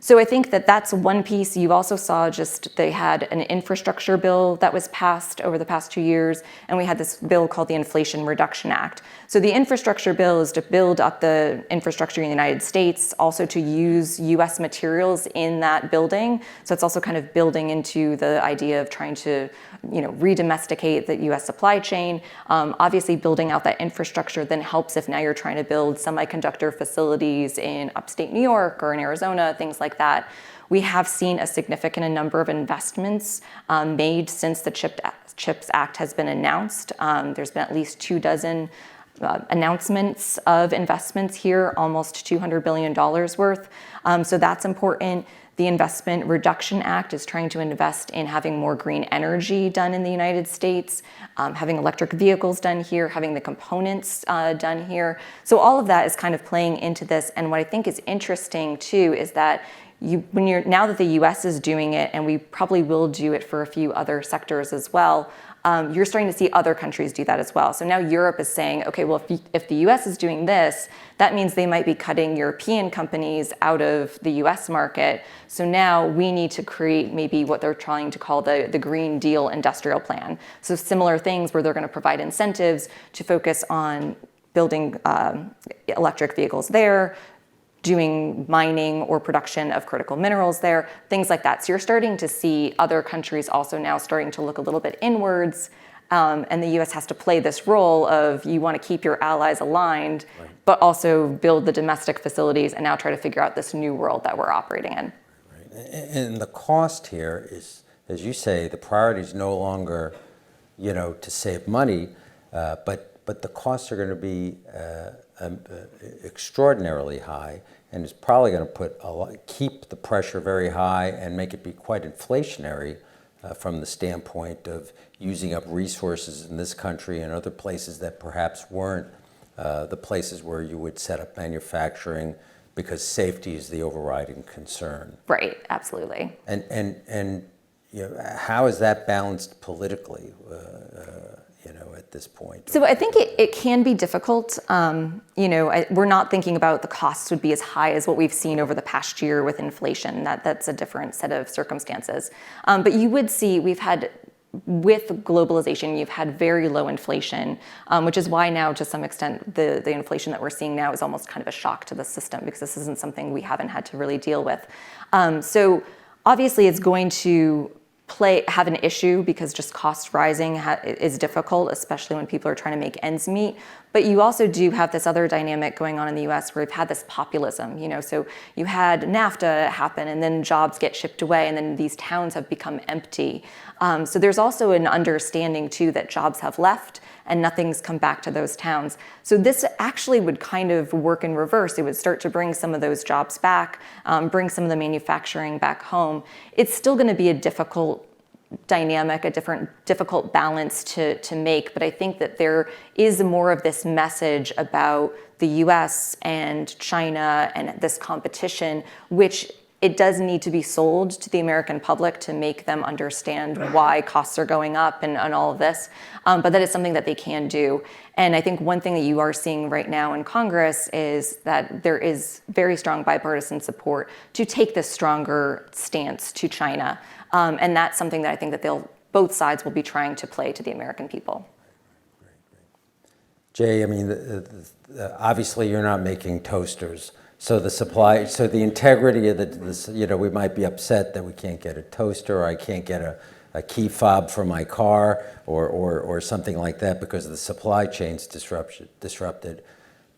So I think that that's one piece. You also saw they had an infrastructure bill that was passed over the past 2 years, and we had this bill called the Inflation Reduction Act. So the infrastructure bill is to build up the infrastructure in the United States, also to use US materials in that building. So it's also kind of building into the idea of trying to, re-domesticate the US supply chain. Obviously building out that infrastructure then helps if now you're trying to build semiconductor facilities in upstate New York or in Arizona, things like that. We have seen a significant number of investments made since the CHIPS Act has been announced. There's been at least 24 announcements of investments here, almost $200 billion worth. So that's important. The Investment Reduction Act is trying to invest in having more green energy done in the United States, having electric vehicles done here, having the components done here. So all of that is kind of playing into this. And what I think is interesting too is that now that the US is doing it, and we probably will do it for a few other sectors as well, you're starting to see other countries do that as well. So now Europe is saying, okay, well, if the US is doing this, that means they might be cutting European companies out of the US market. So now we need to create maybe what they're trying to call the Green Deal industrial plan. So similar things where they're going to provide incentives to focus on building electric vehicles there, doing mining or production of critical minerals there, things like that. So you're starting to see other countries also now starting to look a little bit inwards, and the US has to play this role of you want to keep your allies aligned, right, but also build the domestic facilities and now try to figure out this new world that we're operating in. Right. And the cost here is, as you say, the priority is no longer, to save money, but the costs are going to be extraordinarily high, and it's probably going to keep the pressure very high and make it be quite inflationary from the standpoint of using up resources in this country and other places that perhaps weren't the places where you would set up manufacturing, because safety is the overriding concern. Right, absolutely. And how is that balanced politically? At this point? So I think it can be difficult. We're not thinking about the costs would be as high as what we've seen over the past year with inflation. That's a different set of circumstances. But you would see with globalization, you've had very low inflation, which is why now, to some extent, the inflation that we're seeing now is almost kind of a shock to the system, because this isn't something we haven't had to really deal with. So obviously it's going to have an issue, because just cost rising is difficult, especially when people are trying to make ends meet. But you also do have this other dynamic going on in the US where we've had this populism, so you had NAFTA happen, and then jobs get shipped away, and then these towns have become empty. So there's also an understanding too that jobs have left and nothing's come back to those towns. So this actually would kind of work in reverse. It would start to bring some of those jobs back, bring some of the manufacturing back home. It's still going to be a difficult dynamic, a difficult balance to make, but I think that there is more of this message about the US and China and this competition, which it does need to be sold to the American public to make them understand why costs are going up and all of this, but that is something that they can do. And I think one thing that you are seeing right now in Congress is that there is very strong bipartisan support to take this stronger stance to China. And that's something that I think that both sides will be trying to play to the American people. Jay, I mean, obviously you're not making toasters. So the integrity of we might be upset that we can't get a toaster, or I can't get a key fob for my car, or something like that, because the supply chain's disrupted.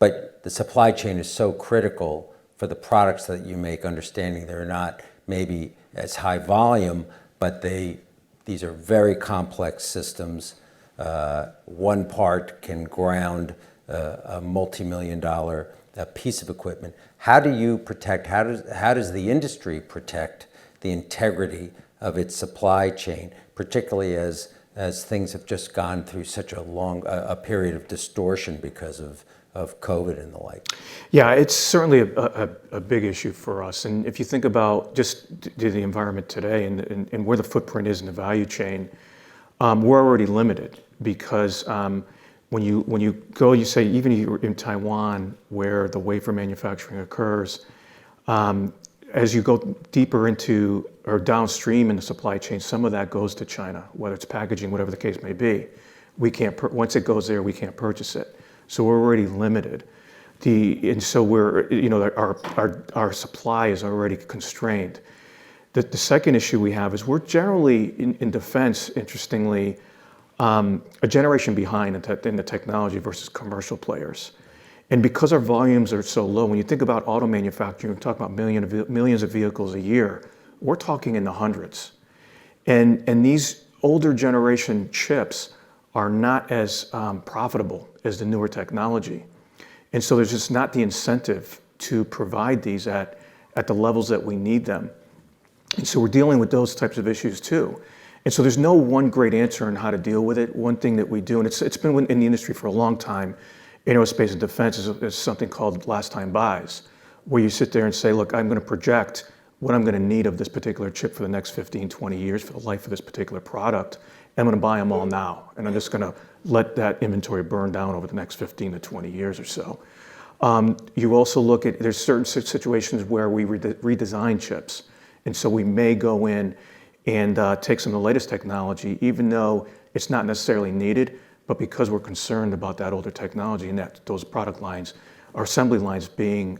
But the supply chain is so critical for the products that you make, understanding they're not maybe as high volume, but these are very complex systems. One part can ground a multi-million-dollar piece of equipment. How do you protect? How does the industry protect the integrity of its supply chain, particularly as things have just gone through such a period of distortion because of COVID and the like? Yeah, it's certainly a big issue for us. And if you think about just the environment today and where the footprint is in the value chain, we're already limited, because when you go, you say, even if you're in Taiwan, where the wafer manufacturing occurs, As you go deeper into or downstream in the supply chain, some of that goes to China, whether it's packaging, whatever the case may be. We can't, once it goes there, we can't purchase it. So we're already limited. And so our supply is already constrained. The second issue we have is we're generally in defense, interestingly, a generation behind in the technology versus commercial players. And because our volumes are so low, when you think about auto manufacturing, we talk about millions of vehicles a year, we're talking in the hundreds. And these older generation chips are not as profitable as the newer technology. And so there's just not the incentive to provide these at the levels that we need them. And so we're dealing with those types of issues too. And so there's no one great answer on how to deal with it. One thing that we do, and it's been in the industry for a long time, aerospace and defense is something called last time buys, where you sit there and say, look, I'm going to project what I'm going to need of this particular chip for the next 15, 20 years for the life of this particular product. I'm going to buy them all now. And I'm just going to let that inventory burn down over the next 15 to 20 years or so. You also look at, there's certain situations where we redesign chips. And so we may go in and take some of the latest technology, even though it's not necessarily needed, but because we're concerned about that older technology and that those product lines, our assembly lines being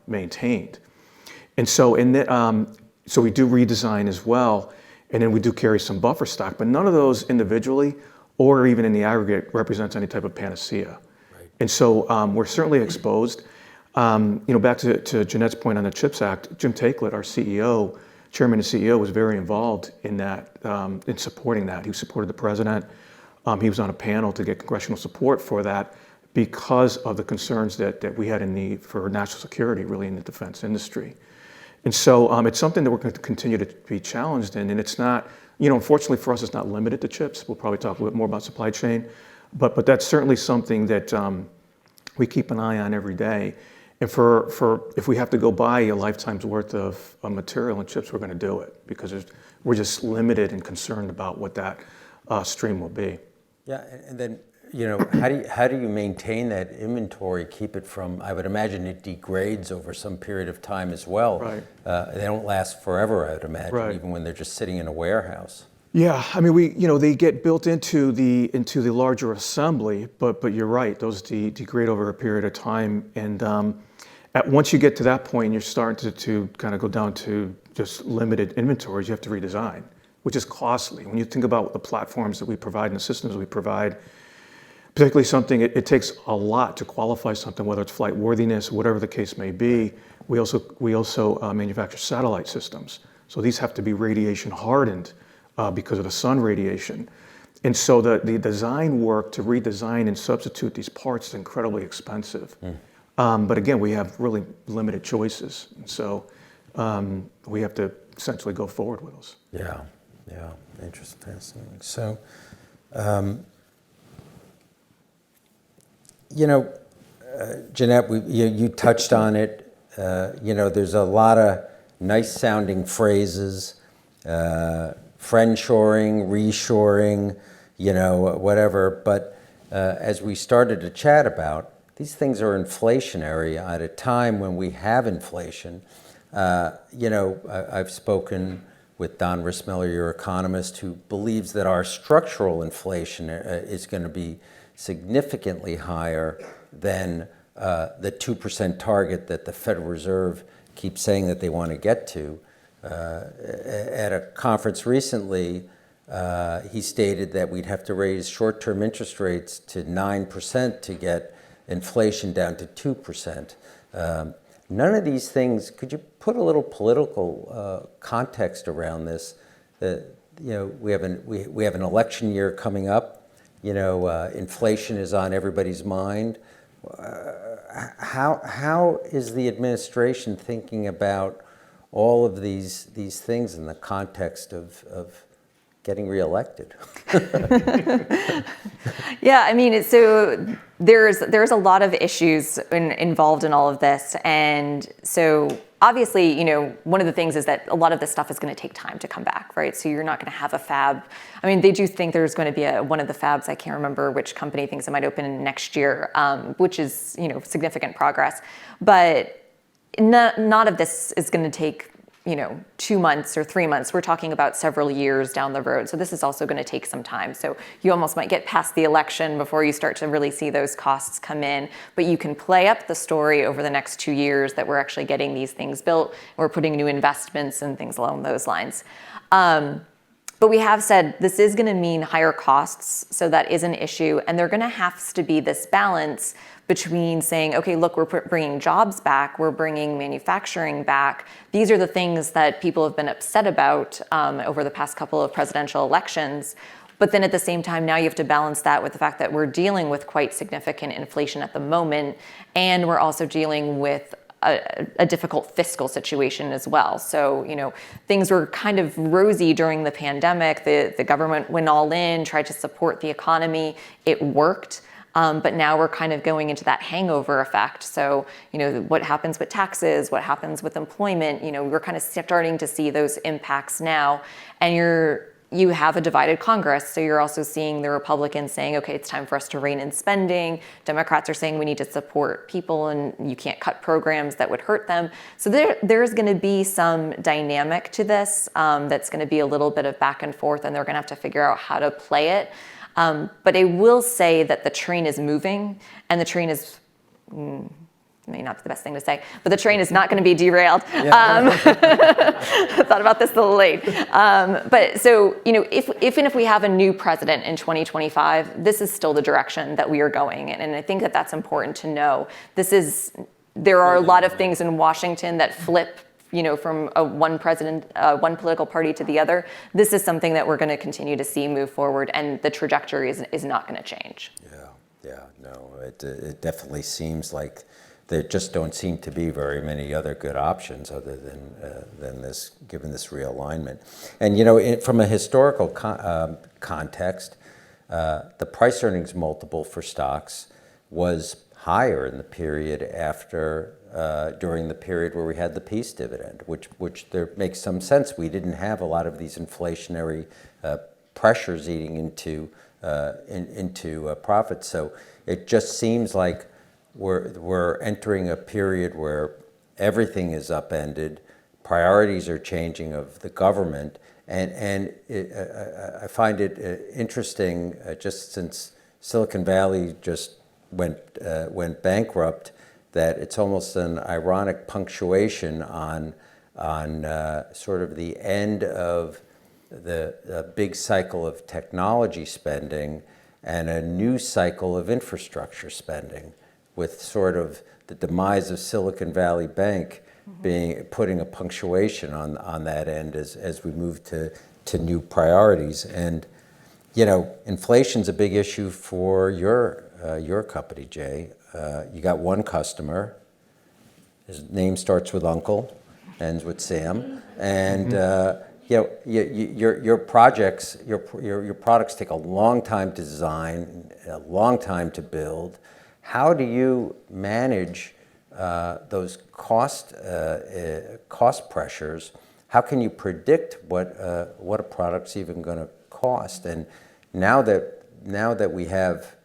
maintained. And so, so we do redesign as well, and then we do carry some buffer stock, but none of those individually or even in the aggregate represents any type of panacea. Right. And so we're certainly exposed. Back to Jeanette's point on the CHIPS Act, Jim Takelet, our CEO, chairman and CEO, was very involved in that, in supporting that. He supported the president. He was on a panel to get congressional support for that because of the concerns that we had for national security, really, in the defense industry. And so it's something that we're going to continue to be challenged in, and it's not, unfortunately for us, it's not limited to chips. We'll probably talk a little bit more about supply chain, but that's certainly something that we keep an eye on every day. And for if we have to go buy a lifetime's worth of material and chips, we're going to do it because we're just limited and concerned about what that stream will be. Yeah, and then how do you maintain that inventory? Keep it from? I would imagine it degrades over some period of time as well. Right. They don't last forever, I would imagine, right. Even when they're just sitting in a warehouse. Yeah, I mean, they get built into the larger assembly, but you're right, those degrade over a period of time, and once you get to that point, you're starting to kind of go down to just limited inventories. You have to redesign, which is costly. When you think about the platforms that we provide and the systems we provide, particularly something, it takes a lot to qualify something, whether it's flight worthiness, whatever the case may be. We also manufacture satellite systems, so these have to be radiation hardened. Because of the sun radiation. And so the design work to redesign and substitute these parts is incredibly expensive. But again, we have really limited choices. And so we have to essentially go forward with those. Yeah, interesting. So, Jeanette, you touched on it. There's a lot of nice sounding phrases. Friendshoring, reshoring, whatever. But as we started to chat about, these things are inflationary at a time when we have inflation. I've spoken with Don Rismiller, your economist, who believes that our structural inflation is going to be significantly higher than the 2% target that the Federal Reserve keeps saying that they want to get to. At a conference recently, he stated that we'd have to raise short-term interest rates to 9% to get inflation down to 2%. None of these things, could you put a little political context around this? We have an election year coming up. Inflation is on everybody's mind. How is the administration thinking about all of these things in the context of getting reelected? Yeah, I mean, so there's a lot of issues involved in all of this, and so obviously, one of the things is that a lot of this stuff is going to take time to come back, right? So you're not going to have a fab. I mean, they do think there's going to be one of the fabs. I can't remember which company thinks it might open next year, which is significant progress, but Not of this is going to take 2 months or 3 months. We're talking about several years down the road. So this is also going to take some time. So you almost might get past the election before you start to really see those costs come in. But you can play up the story over the next 2 years that we're actually getting these things built. And we're putting new investments and things along those lines. But we have said this is going to mean higher costs. So that is an issue. And they're going to have to be this balance between saying, okay, look, we're bringing jobs back, we're bringing manufacturing back. These are the things that people have been upset about over the past couple of presidential elections. But then at the same time, now you have to balance that with the fact that we're dealing with quite significant inflation at the moment, and we're also dealing with a difficult fiscal situation as well. So, things were kind of rosy during the pandemic. The government went all in, tried to support the economy. It worked. But now we're kind of going into that hangover effect. So, what happens with taxes, what happens with employment, we're kind of starting to see those impacts now. And you have a divided Congress. So you're also seeing the Republicans saying, okay, it's time for us to rein in spending. Democrats are saying we need to support people and you can't cut programs that would hurt them. So there's going to be some dynamic to this that's going to be a little bit of back and forth, and they're going to have to figure out how to play it. But I will say that the train is moving, and the train is, maybe not the best thing to say, but the train is not going to be derailed. Thought about this a little late. But so, if we have a new president in 2025, this is still the direction that we are going in. And I think that that's important to know. There are a lot of things in Washington that flip from one political party to the other. This is something that we're going to continue to see move forward, and the trajectory is not going to change. No, it definitely seems like there just don't seem to be very many other good options other than this, given this realignment. And from a historical context, the price earnings multiple for stocks was higher in the period during the period where we had the peace dividend, which there makes some sense. We didn't have a lot of these inflationary pressures eating into profits. So it just seems like we're entering a period where everything is upended, priorities are changing of the government, and I find it interesting just since Silicon Valley just went bankrupt, that it's almost an ironic punctuation on sort of the end of the big cycle of technology spending and a new cycle of infrastructure spending, with sort of the demise of Silicon Valley Bank putting a punctuation on that end as we move to new priorities. And inflation's a big issue for your company, Jay. You got one customer. His name starts with Uncle, ends with Sam, and your projects, your products take a long time to design, a long time to build. How do you manage those cost pressures? How can you predict what a product's even going to cost? And now that we have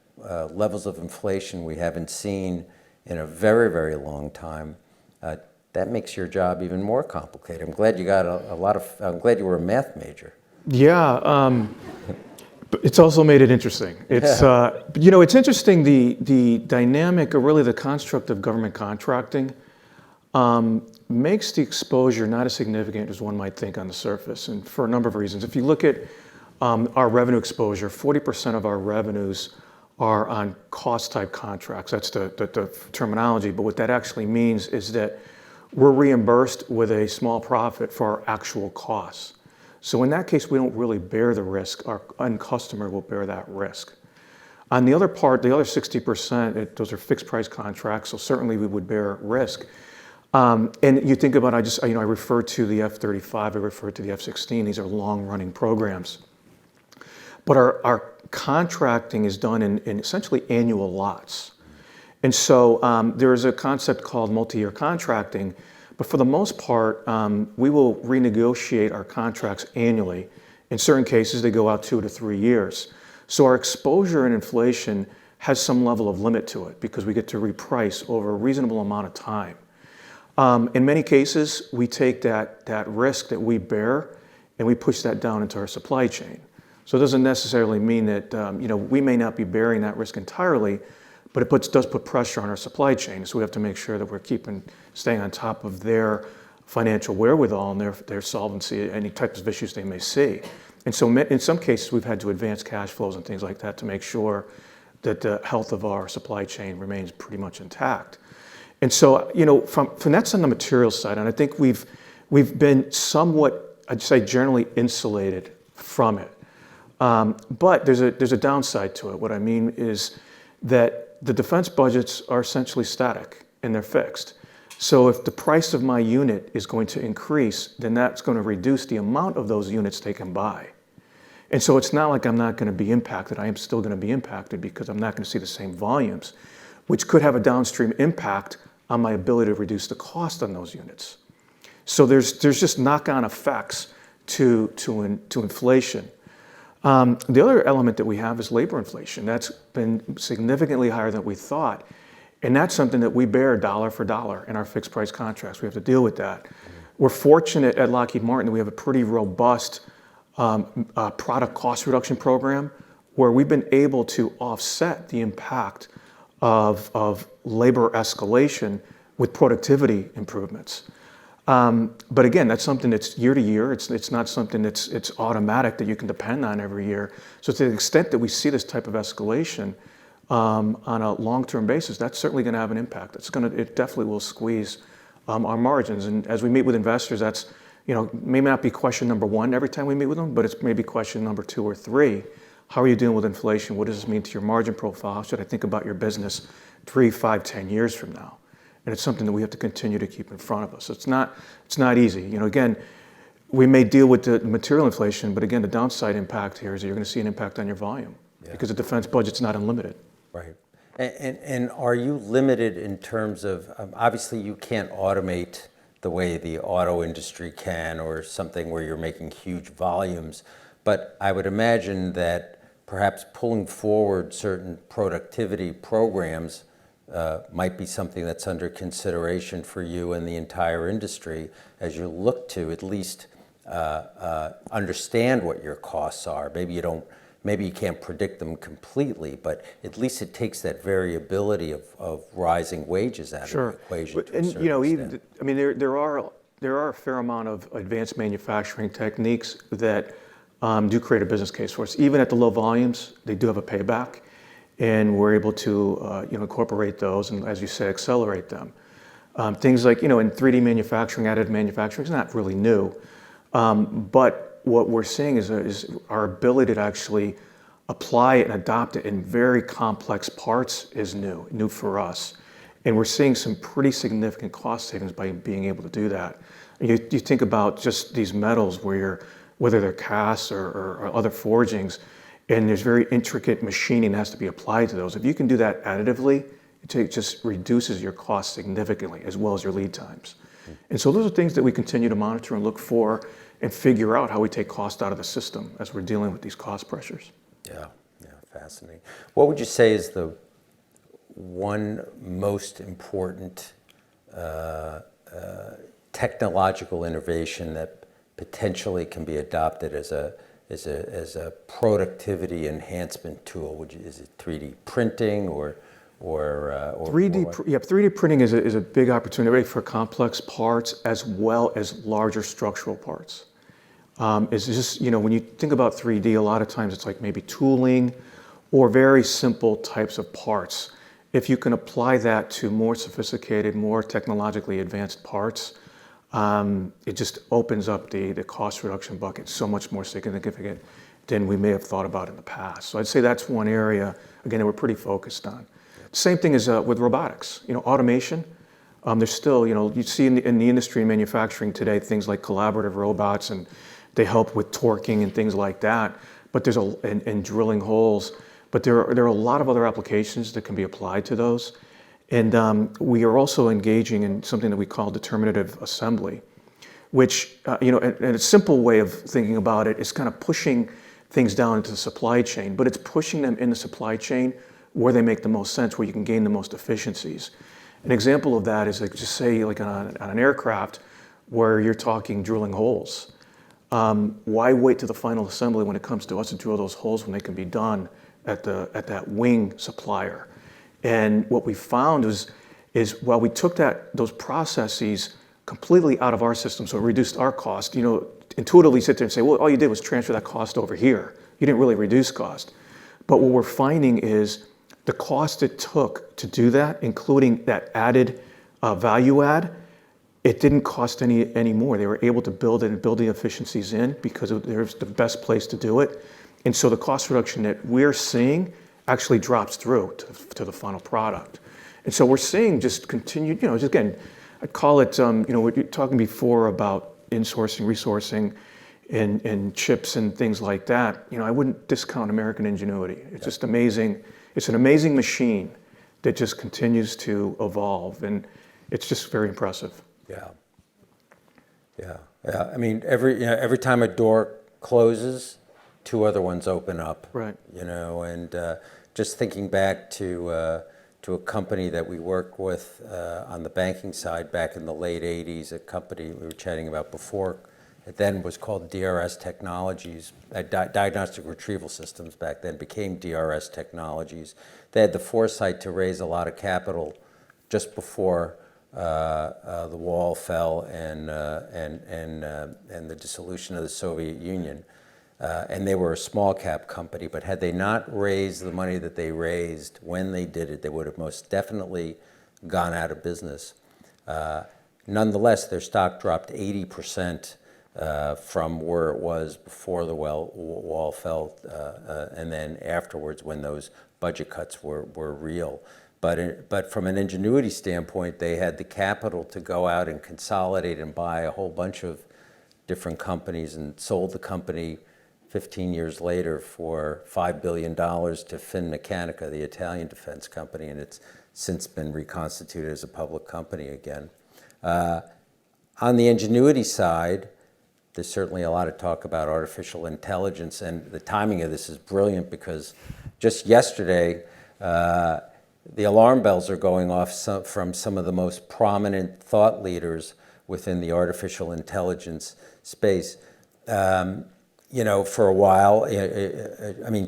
levels of inflation we haven't seen in a very, very long time, that makes your job even more complicated. I'm glad you got I'm glad you were a math major. Yeah, but it's also made it interesting. It's it's interesting, the dynamic, or really the construct of government contracting makes the exposure not as significant as one might think on the surface, and for a number of reasons. If you look at our revenue exposure, 40% of our revenues are on cost-type contracts. That's the terminology, but what that actually means is that we're reimbursed with a small profit for our actual costs. So in that case, we don't really bear the risk. Our end customer will bear that risk. On the other part, the other 60%, those are fixed price contracts, so certainly we would bear risk. And you think about, I refer to the F-35, I refer to the F-16, these are long-running programs. But our contracting is done in essentially annual lots. And so there is a concept called multi-year contracting, but for the most part, we will renegotiate our contracts annually. In certain cases, they go out 2 to 3 years. So our exposure in inflation has some level of limit to it because we get to reprice over a reasonable amount of time. In many cases, we take that risk that we bear and we push that down into our supply chain. So it doesn't necessarily mean that we may not be bearing that risk entirely, but it does put pressure on our supply chain. So we have to make sure that we're staying on top of their financial wherewithal and their solvency, any types of issues they may see. And so in some cases, we've had to advance cash flows and things like that to make sure that the health of our supply chain remains pretty much intact. And so, from that's on the material side, and I think we've been somewhat, I'd say, generally insulated from it. But there's a downside to it. What I mean is that the defense budgets are essentially static and they're fixed. So if the price of my unit is going to increase, then that's going to reduce the amount of those units they can buy. And so it's not like I'm not going to be impacted. I am still going to be impacted because I'm not going to see the same volumes, which could have a downstream impact on my ability to reduce the cost on those units. So there's just knock-on effects to inflation. The other element that we have is labor inflation. That's been significantly higher than we thought. And that's something that we bear dollar for dollar in our fixed price contracts. We have to deal with that. We're fortunate at Lockheed Martin that we have a pretty robust product cost reduction program where we've been able to offset the impact of labor escalation with productivity improvements. But again, that's something that's year to year. It's not something it's automatic that you can depend on every year. So to the extent that we see this type of escalation on a long-term basis, that's certainly going to have an impact. It definitely will squeeze our margins. And as we meet with investors, that's may not be question number one every time we meet with them, but it's maybe question number 2 or 3. How are you dealing with inflation? What does this mean to your margin profile? How should I think about your business 3, 5, 10 years from now? And it's something that we have to continue to keep in front of us. It's not easy. Again, we may deal with the material inflation, but again, the downside impact here is that you're going to see an impact on your volume because the defense budget's not unlimited. Right. And are you limited in terms of, obviously you can't automate the way the auto industry can or something where you're making huge volumes, but I would imagine that perhaps pulling forward certain productivity programs might be something that's under consideration for you and the entire industry as you look to at least understand what your costs are. Maybe you can't predict them completely, but at least it takes that variability of rising wages out of the equation to a certain extent. I mean, there are a fair amount of advanced manufacturing techniques that do create a business case for us. Even at the low volumes, they do have a payback, and we're able to incorporate those and, as you say, accelerate them. Things like in 3D manufacturing, additive manufacturing is not really new, but what we're seeing is our ability to actually apply it and adopt it in very complex parts is new for us. And we're seeing some pretty significant cost savings by being able to do that. You think about just these metals whether they're casts or other forgings, and there's very intricate machining that has to be applied to those. If you can do that additively, it just reduces your costs significantly as well as your lead times. And so those are things that we continue to monitor and look for and figure out how we take cost out of the system as we're dealing with these cost pressures. Yeah, fascinating. What would you say is the one most important technological innovation that potentially can be adopted as a productivity enhancement tool? Is it 3D printing or 3D printing is a big opportunity for complex parts as well as larger structural parts. It's just, when you think about 3D, a lot of times it's like maybe tooling or very simple types of parts. If you can apply that to more sophisticated, more technologically advanced parts, it just opens up the cost reduction bucket so much more significant than we may have thought about in the past. So I'd say that's one area, again, that we're pretty focused on. Same thing as with robotics, automation. There's still, you see in the industry and manufacturing today, things like collaborative robots, and they help with torquing and things like that. But there's and drilling holes. But there are a lot of other applications that can be applied to those. And we are also engaging in something that we call determinative assembly, which, and a simple way of thinking about it is kind of pushing things down into the supply chain, but it's pushing them in the supply chain where they make the most sense, where you can gain the most efficiencies. An example of that is like just say like on an aircraft where you're talking drilling holes. Why wait to the final assembly when it comes to us to drill those holes when they can be done at that wing supplier? And what we found is while we took those processes completely out of our system, so it reduced our cost, intuitively sit there and say, well, all you did was transfer that cost over here. You didn't really reduce cost. But what we're finding is the cost it took to do that, including that added value add, it didn't cost any more. They were able to build it and build the efficiencies in because there's the best place to do it. And so the cost reduction that we're seeing actually drops through to the final product. And so we're seeing just continued, just again, I'd call it, we're talking before about insourcing, resourcing, and chips and things like that. I wouldn't discount American ingenuity. It's just amazing. It's an amazing machine that just continues to evolve, and it's just very impressive. Yeah. I mean, every time a door closes, two other ones open up. Right. And just thinking back to a company that we worked with on the banking side back in the late 80s, a company we were chatting about before. It then was called DRS Technologies. Diagnostic Retrieval Systems back then became DRS Technologies. They had the foresight to raise a lot of capital just before the wall fell and the dissolution of the Soviet Union. And they were a small cap company, but had they not raised the money that they raised when they did it, they would have most definitely gone out of business. Nonetheless, their stock dropped 80% from where it was before the wall fell, and then afterwards when those budget cuts were real. But from an ingenuity standpoint, they had the capital to go out and consolidate and buy a whole bunch of different companies and sold the company 15 years later for $5 billion to Finmeccanica, the Italian defense company, and it's since been reconstituted as a public company again. On the ingenuity side, there's certainly a lot of talk about artificial intelligence, and the timing of this is brilliant because just yesterday, the alarm bells are going off from some of the most prominent thought leaders within the artificial intelligence space. For a while,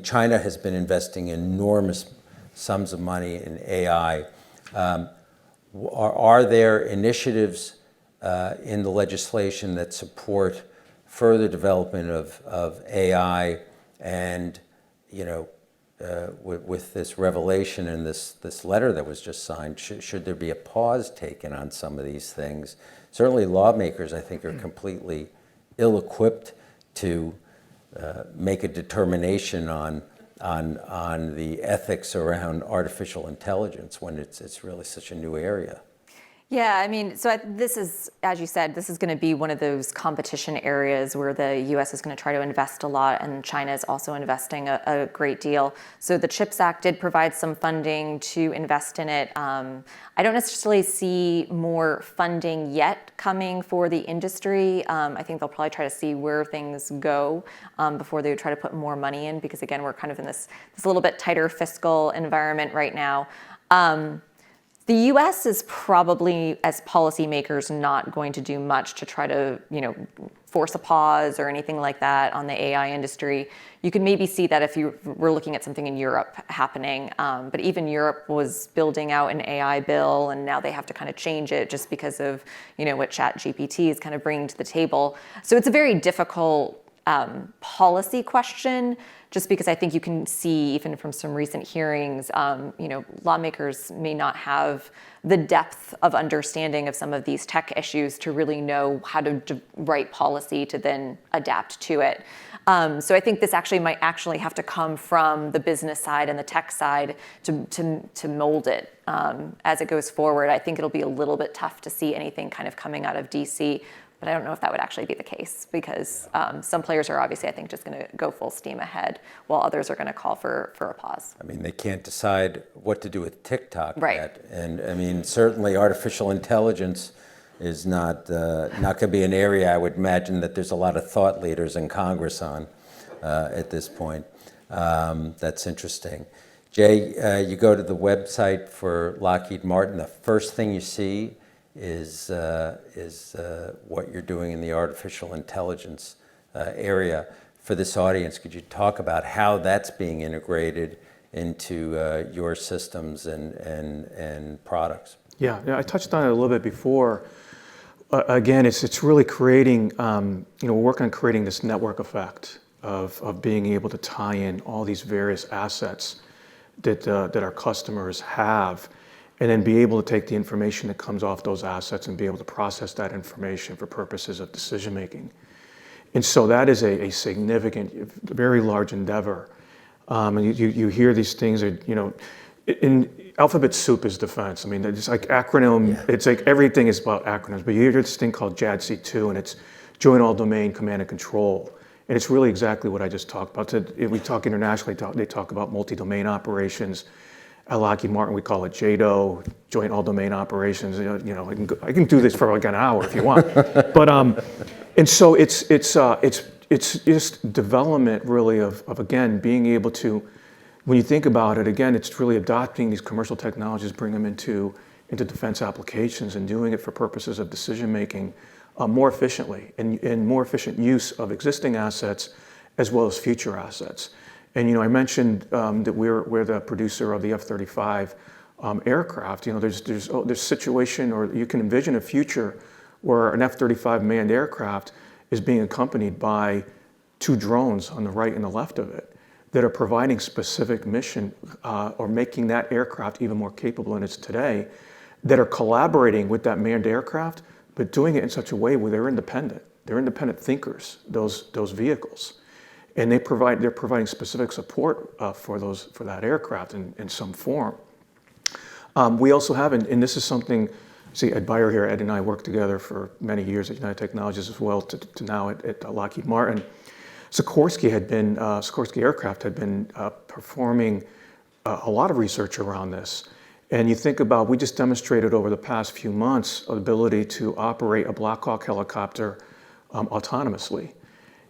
China has been investing enormous sums of money in AI. Are there initiatives in the legislation that support further development of AI and, with this revelation and this letter that was just signed, should there be a pause taken on some of these things? Certainly lawmakers, I think, are completely ill-equipped to make a determination on the ethics around artificial intelligence when it's really such a new area. Yeah, this is, as you said, this is going to be one of those competition areas where the U.S. is going to try to invest a lot, and China is also investing a great deal. So the CHIPS Act did provide some funding to invest in it. I don't necessarily see more funding yet coming for the industry. I think they'll probably try to see where things go before they would try to put more money in, because again, we're kind of in this little bit tighter fiscal environment right now. The U.S. is probably, as policymakers, not going to do much to try to, force a pause or anything like that on the AI industry. You can maybe see that if you were looking at something in Europe happening, but even Europe was building out an AI bill, and now they have to kind of change it just because of, what ChatGPT is kind of bringing to the table. So it's a very difficult policy question, just because I think you can see, even from some recent hearings, lawmakers may not have the depth of understanding of some of these tech issues to really know how to write policy to then adapt to it. So I think this might actually have to come from the business side and the tech side to mold it as it goes forward. I think it'll be a little bit tough to see anything kind of coming out of DC. But I don't know if that would actually be the case, because some players are obviously, I think, just going to go full steam ahead, while others are going to call for a pause. They can't decide what to do with TikTok right. yet. And certainly artificial intelligence is not going to be an area I would imagine that there's a lot of thought leaders in Congress on at this point. That's interesting. Jay, you go to the website for Lockheed Martin, the first thing you see is what you're doing in the artificial intelligence area. For this audience, could you talk about how that's being integrated into your systems and products? Yeah, I touched on it a little bit before. Again, it's really creating, we're working on creating this network effect of being able to tie in all these various assets that our customers have, and then be able to take the information that comes off those assets and be able to process that information for purposes of decision making. And so that is a significant, very large endeavor. And you hear these things that, in alphabet soup is defense. I mean, it's like acronym, it's like everything is about acronyms, but you hear this thing called JADC2, and it's Joint All-Domain Command and Control. And it's really exactly what I just talked about. If we talk internationally, they talk about multi-domain operations. At Lockheed Martin, we call it JADO, Joint All-Domain Operations. I can do this for like an hour if you want. But and so it's just development really of again being able to, when you think about it, again, it's really adopting these commercial technologies, bring them into defense applications, and doing it for purposes of decision making more efficiently and more efficient use of existing assets as well as future assets. And I mentioned that we're the producer of the F-35 aircraft. There's situation, or you can envision a future where an F-35 manned aircraft is being accompanied by 2 drones on the right and the left of it that are providing specific mission or making that aircraft even more capable than it's today, that are collaborating with that manned aircraft, but doing it in such a way where they're independent. They're independent thinkers, those vehicles. And they're providing specific support for that aircraft in some form. We also have, and this is something, see Ed Beyer here, Ed and I worked together for many years at United Technologies as well to now at Lockheed Martin. Sikorsky Aircraft had been performing a lot of research around this. And you think about, we just demonstrated over the past few months the ability to operate a Black Hawk helicopter autonomously.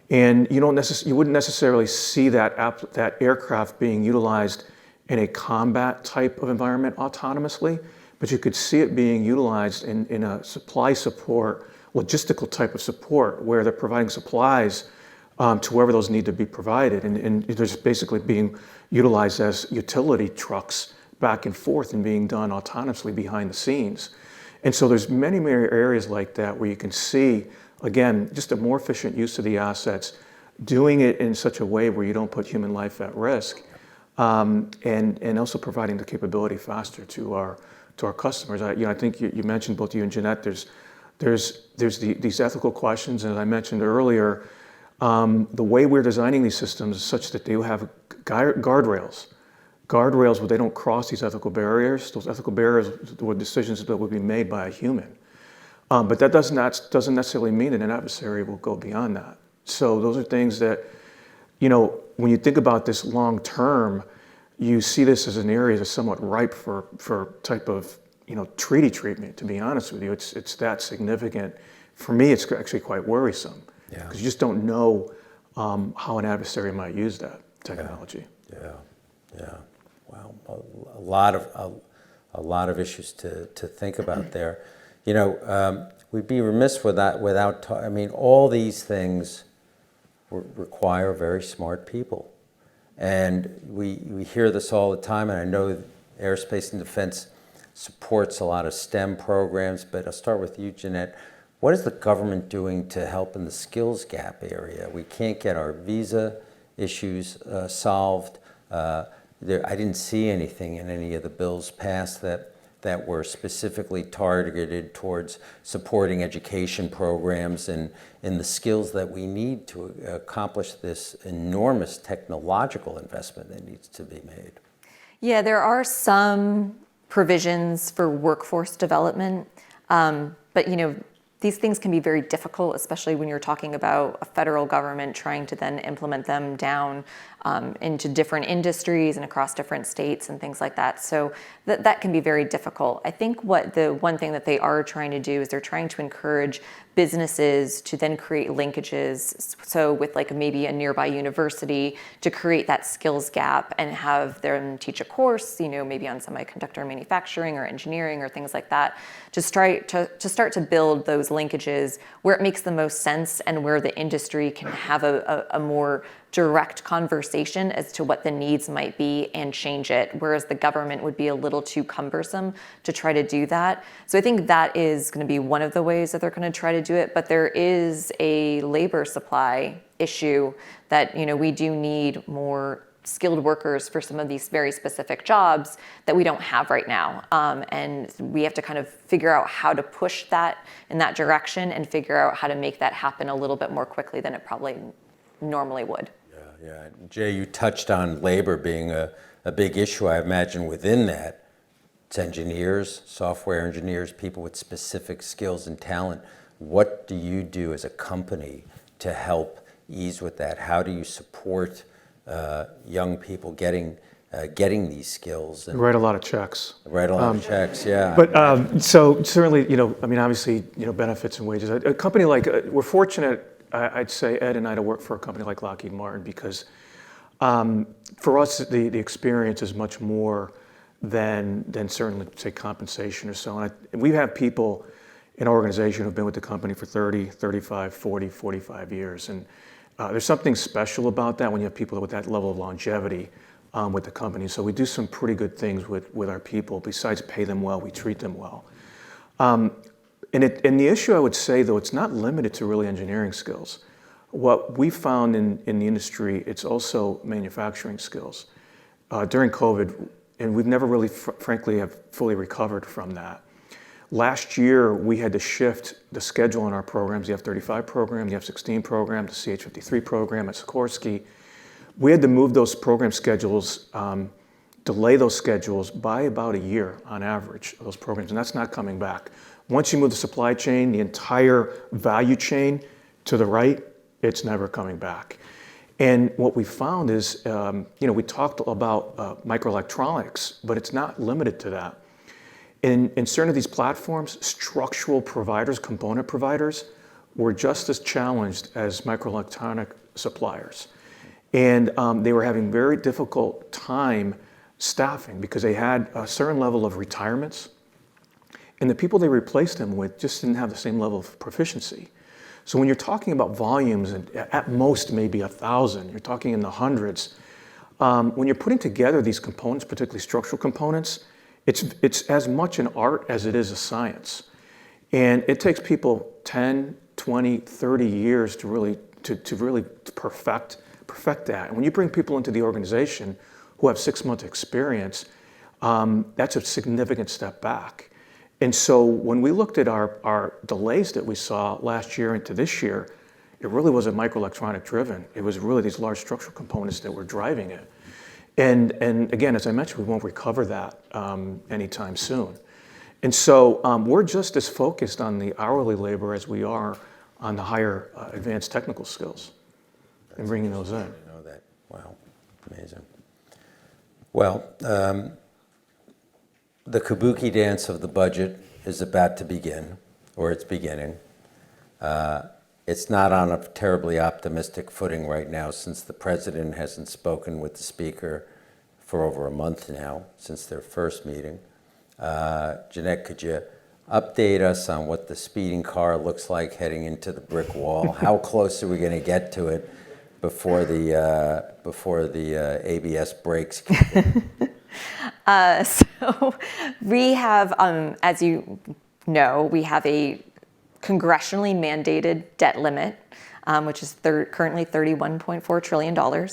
And you wouldn't necessarily see that aircraft being utilized in a combat type of environment autonomously, but you could see it being utilized in a supply support, logistical type of support, where they're providing supplies to wherever those need to be provided. And they're just basically being utilized as utility trucks back and forth and being done autonomously behind the scenes. And so there's many, many areas like that where you can see, again, just a more efficient use of the assets, doing it in such a way where you don't put human life at risk, and also providing the capability faster to our customers. I think you mentioned, both you and Jeannette, there's these ethical questions, and as I mentioned earlier, the way we're designing these systems is such that they have guardrails where they don't cross these ethical barriers. Those ethical barriers were decisions that would be made by a human. But that doesn't necessarily mean that an adversary will go beyond that. So those are things that, when you think about this long term, you see this as an area that's somewhat ripe for type of, treaty treatment, to be honest with you. It's that significant. For me, it's actually quite worrisome. Yeah. Because you just don't know how an adversary might use that technology. Yeah. Wow, a lot of issues to think about there. We'd be remiss without all these things require very smart people. And we hear this all the time, and I know aerospace and defense supports a lot of STEM programs, but I'll start with you, Jeannette. What is the government doing to help in the skills gap area? We can't get our visa issues solved. I didn't see anything in any of the bills passed that were specifically targeted towards supporting education programs and in the skills that we need to accomplish this enormous technological investment that needs to be made. Yeah, there are some provisions for workforce development, but these things can be very difficult, especially when you're talking about a federal government trying to then implement them down into different industries and across different states and things like that. So that can be very difficult. I think what the one thing that they are trying to do is they're trying to encourage businesses to then create linkages. So with like maybe a nearby university to create that skills gap and have them teach a course, maybe on semiconductor manufacturing or engineering or things like that, to start to build those linkages where it makes the most sense and where the industry can have a more direct conversation as to what the needs might be and change it, whereas the government would be a little too cumbersome to try to do that. So I think that is going to be one of the ways that they're going to try to do it, but there is a labor supply issue that, we do need more skilled workers for some of these very specific jobs that we don't have right now. And we have to kind of figure out how to push that in that direction and figure out how to make that happen a little bit more quickly than it probably normally would. Yeah. Jay, you touched on labor being a big issue. I imagine within that, it's engineers, software engineers, people with specific skills and talent. What do you do as a company to help ease with that? How do you support young people getting these skills? We write a lot of checks. Write a lot of checks, yeah. But so certainly, obviously, benefits and wages. A company like, we're fortunate, I'd say, Ed and I, to work for a company like Lockheed Martin because for us, the experience is much more than certainly, say, compensation or so. And we have people in our organization who've been with the company for 30, 35, 40, 45 years. And there's something special about that when you have people with that level of longevity with the company. So we do some pretty good things with our people. Besides pay them well, we treat them well. And the issue, I would say, though, it's not limited to really engineering skills. What we found in the industry, it's also manufacturing skills. During COVID, and we've never really, frankly, have fully recovered from that. Last year, we had to shift the schedule in our programs, the F-35 program, the F-16 program, the CH-53 program at Sikorsky. We had to move those program schedules, delay those schedules by about a year on average, those programs, and that's not coming back. Once you move the supply chain, the entire value chain to the right, it's never coming back. And what we found is, we talked about microelectronics, but it's not limited to that. In certain of these platforms, structural providers, component providers, were just as challenged as microelectronic suppliers. And they were having very difficult time staffing because they had a certain level of retirements. And the people they replaced them with just didn't have the same level of proficiency. So when you're talking about volumes, and at most maybe 1,000, you're talking in the hundreds. When you're putting together these components, particularly structural components, it's as much an art as it is a science. And it takes people 10, 20, 30 years to really perfect that. And when you bring people into the organization who have 6-month experience, that's a significant step back. And so when we looked at our delays that we saw last year into this year, it really wasn't microelectronic driven. It was really these large structural components that were driving it. And again, as I mentioned, we won't recover that anytime soon. And so we're just as focused on the hourly labor as we are on the higher advanced technical skills and bringing those in. I didn't know that. Wow, amazing. Well, the kabuki dance of the budget is about to begin, or it's beginning. It's not on a terribly optimistic footing right now since the president hasn't spoken with the speaker for over a month now, since their first meeting. Jeannette, could you update us on what the speeding car looks like heading into the brick wall? How close are we going to get to it before the ABS brakes kick in? So we have, as you know, we have a congressionally mandated debt limit, which is currently $31.4 trillion.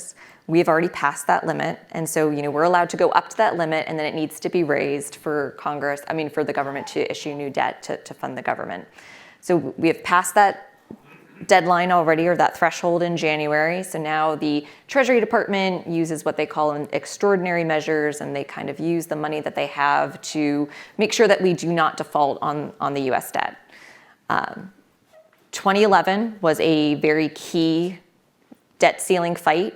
We have already passed that limit. And so, we're allowed to go up to that limit, and then it needs to be raised for for the government to issue new debt to fund the government. So we have passed that deadline already, or that threshold, in January. So now the Treasury Department uses what they call extraordinary measures, and they kind of use the money that they have to make sure that we do not default on the US debt. 2011 was a very key debt ceiling fight.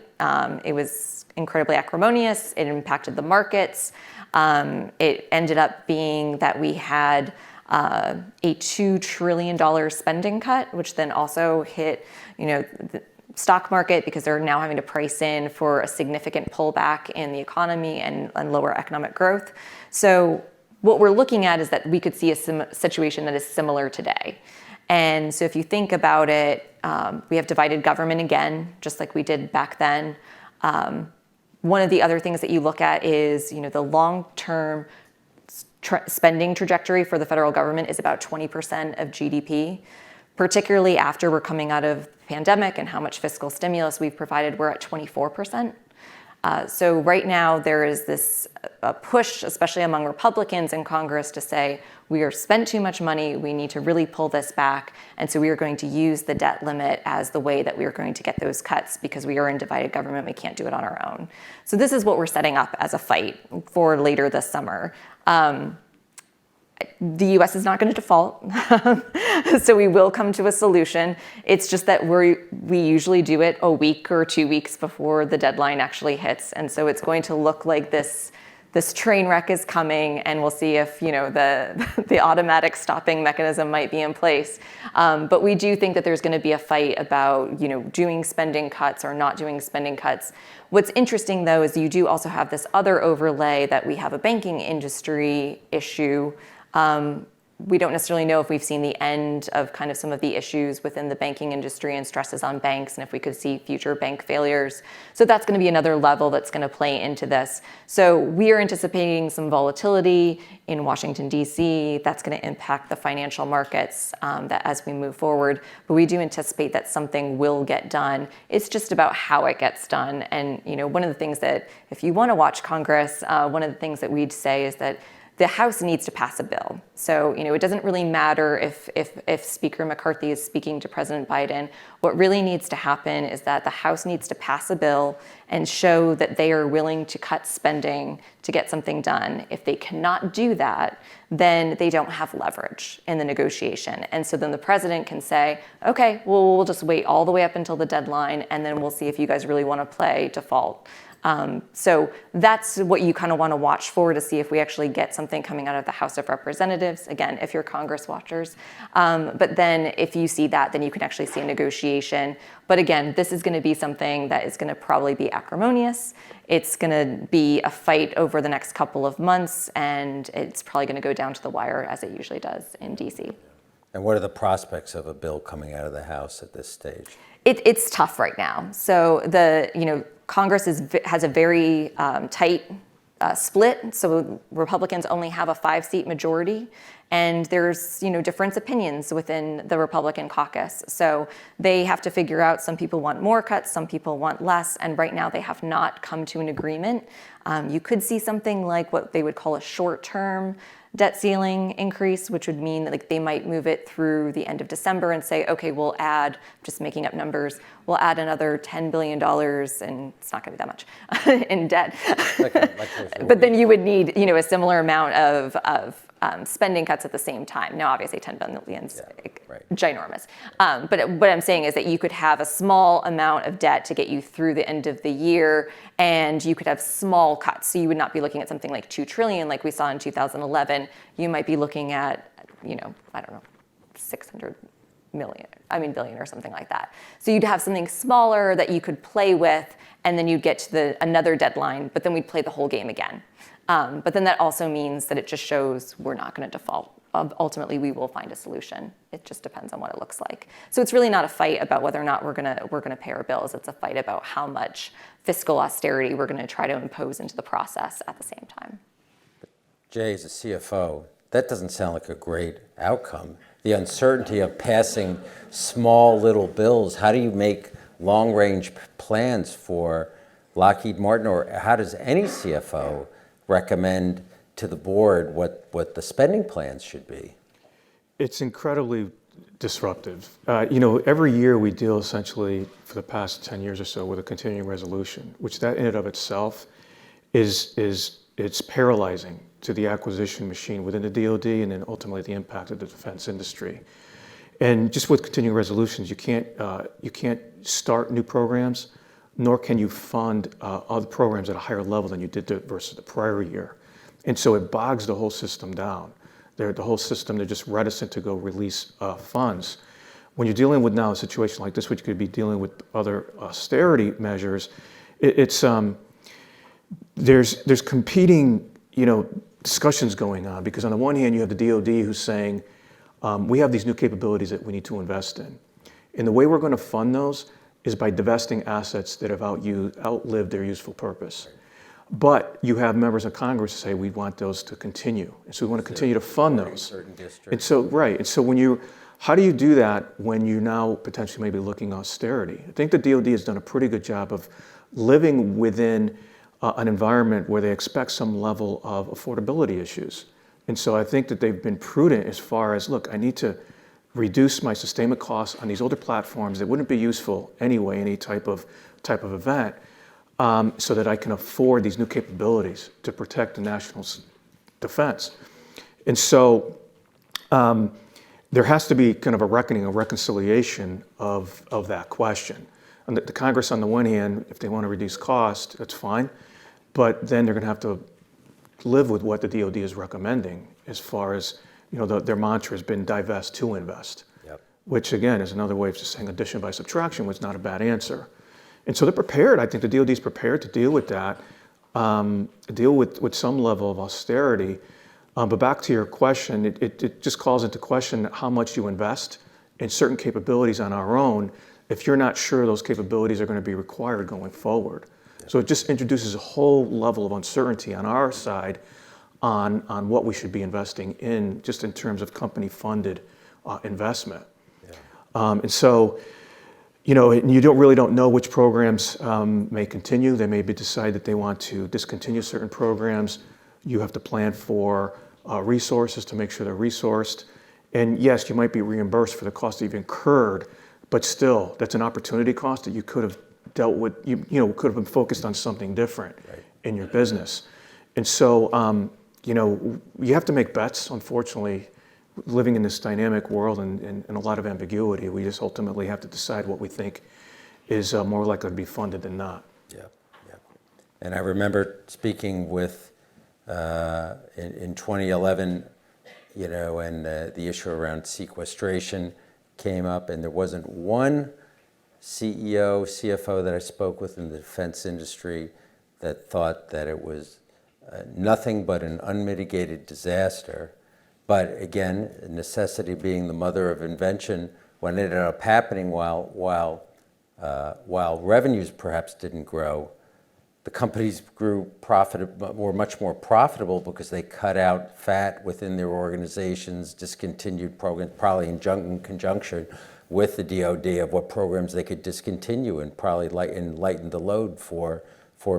It was incredibly acrimonious. It impacted the markets. It ended up being that we had a $2 trillion spending cut, which then also hit, the stock market because they're now having to price in for a significant pullback in the economy and lower economic growth. So what we're looking at is that we could see a situation that is similar today. And so if you think about it, we have divided government again, just like we did back then. One of the other things that you look at is, the long-term spending trajectory for the federal government is about 20% of GDP, particularly after we're coming out of the pandemic and how much fiscal stimulus we've provided, we're at 24%. So right now there is this push, especially among Republicans in Congress, to say we are spent too much money, we need to really pull this back, and so we are going to use the debt limit as the way that we are going to get those cuts because we are in divided government, we can't do it on our own. So this is what we're setting up as a fight for later this summer. The US is not going to default, so we will come to a solution. It's just that we usually do it a week or 2 weeks before the deadline actually hits, and so it's going to look like this train wreck is coming, and we'll see if the automatic stopping mechanism might be in place. But we do think that there's going to be a fight about doing spending cuts or not doing spending cuts. What's interesting though is you do also have this other overlay that we have a banking industry issue. We don't necessarily know if we've seen the end of kind of some of the issues within the banking industry and stresses on banks, and if we could see future bank failures. So that's going to be another level that's going to play into this. So we are anticipating some volatility in Washington, D.C. That's going to impact the financial markets that as we move forward. But we do anticipate that something will get done. It's just about how it gets done. And one of the things that, if you want to watch Congress, one of the things that we'd say is that the House needs to pass a bill. So, it doesn't really matter if Speaker McCarthy is speaking to President Biden. What really needs to happen is that the House needs to pass a bill and show that they are willing to cut spending to get something done. If they cannot do that, then they don't have leverage in the negotiation. And so then the president can say, okay, well, we'll just wait all the way up until the deadline, and then we'll see if you guys really want to play default. So that's what you kind of want to watch for to see if we actually get something coming out of the House of Representatives, again, if you're Congress watchers. But then if you see that, then you can actually see a negotiation. But again, this is going to be something that is going to probably be acrimonious. It's going to be a fight over the next couple of months, and it's probably going to go down to the wire as it usually does in DC. And what are the prospects of a bill coming out of the House at this stage? It's tough right now. So Congress has a very tight split. So Republicans only have a 5-seat majority, and there's different opinions within the Republican caucus. So they have to figure out, some people want more cuts, some people want less, and right now they have not come to an agreement. You could see something like what they would call a short-term debt ceiling increase, which would mean that they might move it through the end of December and say, okay, we'll add, just making up numbers, we'll add another $10 billion, and it's not going to be that much, in debt. But then you would need, a similar amount of spending cuts at the same time. Now, obviously, $10 billion is ginormous. But what I'm saying is that you could have a small amount of debt to get you through the end of the year, and you could have small cuts. So you would not be looking at something like $2 trillion like we saw in 2011. You might be looking at, 600 billion or something like that. So you'd have something smaller that you could play with, and then you'd get to another deadline, but then we'd play the whole game again. But then that also means that it just shows we're not going to default. Ultimately, we will find a solution. It just depends on what it looks like. So it's really not a fight about whether or not we're going to pay our bills. It's a fight about how much fiscal austerity we're going to try to impose into the process at the same time. Jay, as a CFO, that doesn't sound like a great outcome. The uncertainty of passing small little bills. How do you make long-range plans for Lockheed Martin, or how does any CFO recommend to the board what the spending plans should be? It's incredibly disruptive. Every year we deal essentially for the past 10 years or so with a continuing resolution, which that in and of itself it's paralyzing to the acquisition machine within the DoD, and then ultimately the impact of the defense industry. And just with continuing resolutions, you can't start new programs, nor can you fund other programs at a higher level than you did versus the prior year. And so it bogs the whole system down. The whole system, they're just reticent to go release funds. When you're dealing with now a situation like this, which could be dealing with other austerity measures, there's competing, discussions going on, because on the one hand, you have the DoD who's saying, we have these new capabilities that we need to invest in. And the way we're going to fund those is by divesting assets that have outlived their useful purpose. But you have members of Congress who say we want those to continue. And so we want to continue to fund those. Certain districts. And so, right. And so how do you do that when you now potentially may be looking austerity? I think the DoD has done a pretty good job of living within an environment where they expect some level of affordability issues. And so I think that they've been prudent as far as, look, I need to reduce my sustainment costs on these older platforms that wouldn't be useful anyway, any type of event, so that I can afford these new capabilities to protect the national defense. And so there has to be kind of a reckoning, a reconciliation of that question. And the Congress, on the one hand, if they want to reduce cost, that's fine, but then they're going to have to live with what the DoD is recommending as far as, their mantra has been divest to invest, Yep. which again is another way of just saying addition by subtraction was not a bad answer. And so they're prepared. I think the DoD is prepared to deal with that, deal with some level of austerity. But back to your question, it just calls into question how much you invest in certain capabilities on our own if you're not sure those capabilities are going to be required going forward. Yeah. So it just introduces a whole level of uncertainty on our side on what we should be investing in, just in terms of company-funded investment. Yeah. And so, you don't know which programs may continue. They may decide that they want to discontinue certain programs. You have to plan for resources to make sure they're resourced. And yes, you might be reimbursed for the cost that you've incurred, but still, that's an opportunity cost that you could have dealt with, could have been focused on something different in your business. And so, you have to make bets, unfortunately, living in this dynamic world and a lot of ambiguity. We just ultimately have to decide what we think is more likely to be funded than not. Yeah, yeah. And I remember speaking with, in 2011, and the issue around sequestration came up, and there wasn't one CEO, CFO that I spoke with in the defense industry that thought that it was nothing but an unmitigated disaster. But again, necessity being the mother of invention, what ended up happening while revenues perhaps didn't grow, the companies were much more profitable because they cut out fat within their organizations, discontinued programs, probably in conjunction with the DoD of what programs they could discontinue, and probably lighten the load for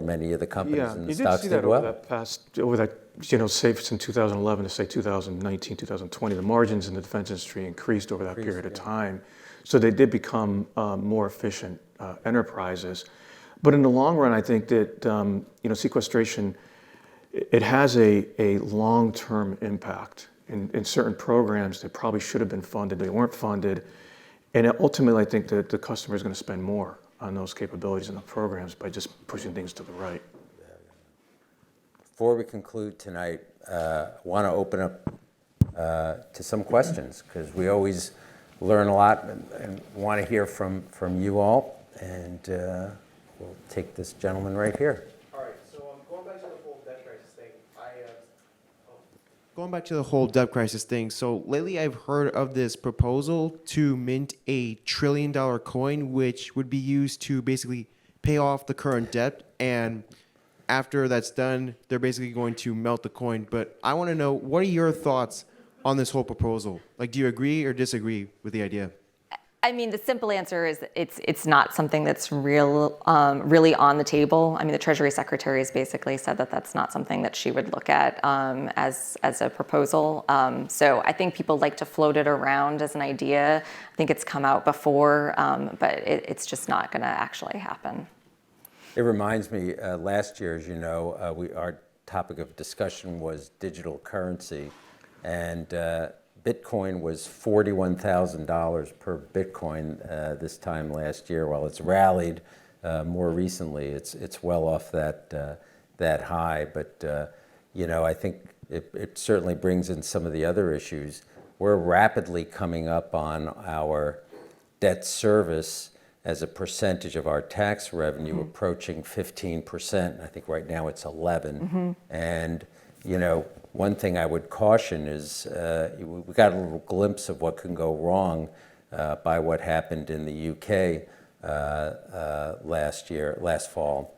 many of the companies, and the stocks did well. Yeah, you did see that over that, say since 2011 to say 2019, 2020, the margins in the defense industry increased over that period of time. So they did become more efficient enterprises. But in the long run, I think that sequestration, it has a long-term impact in certain programs that probably should have been funded. They weren't funded. And ultimately, I think that the customer is going to spend more on those capabilities and the programs by just pushing things to the right. Before we conclude tonight, I want to open up to some questions, because we always learn a lot and want to hear from you all. And we'll take this gentleman right here. All right, so going back to the whole debt crisis thing, going back to the whole debt crisis thing, so lately I've heard of this proposal to mint $1 trillion coin, which would be used to basically pay off the current debt, and after that's done, they're basically going to melt the coin. But I want to know, what are your thoughts on this whole proposal? Like, do you agree or disagree with the idea? I mean, the simple answer is it's not something that's really on the table. I mean, the Treasury Secretary has basically said that that's not something that she would look at as a proposal. So I think people like to float it around as an idea. I think it's come out before, but it's just not going to actually happen. It reminds me, last year, as you know, our topic of discussion was digital currency, and Bitcoin was $41,000 per Bitcoin this time last year. While it's rallied more recently, it's well off that high. But I think it certainly brings in some of the other issues. We're rapidly coming up on our debt service as a percentage of our tax revenue, approaching 15%. I think right now it's 11. And one thing I would caution is we got a little glimpse of what can go wrong by what happened in the UK last fall.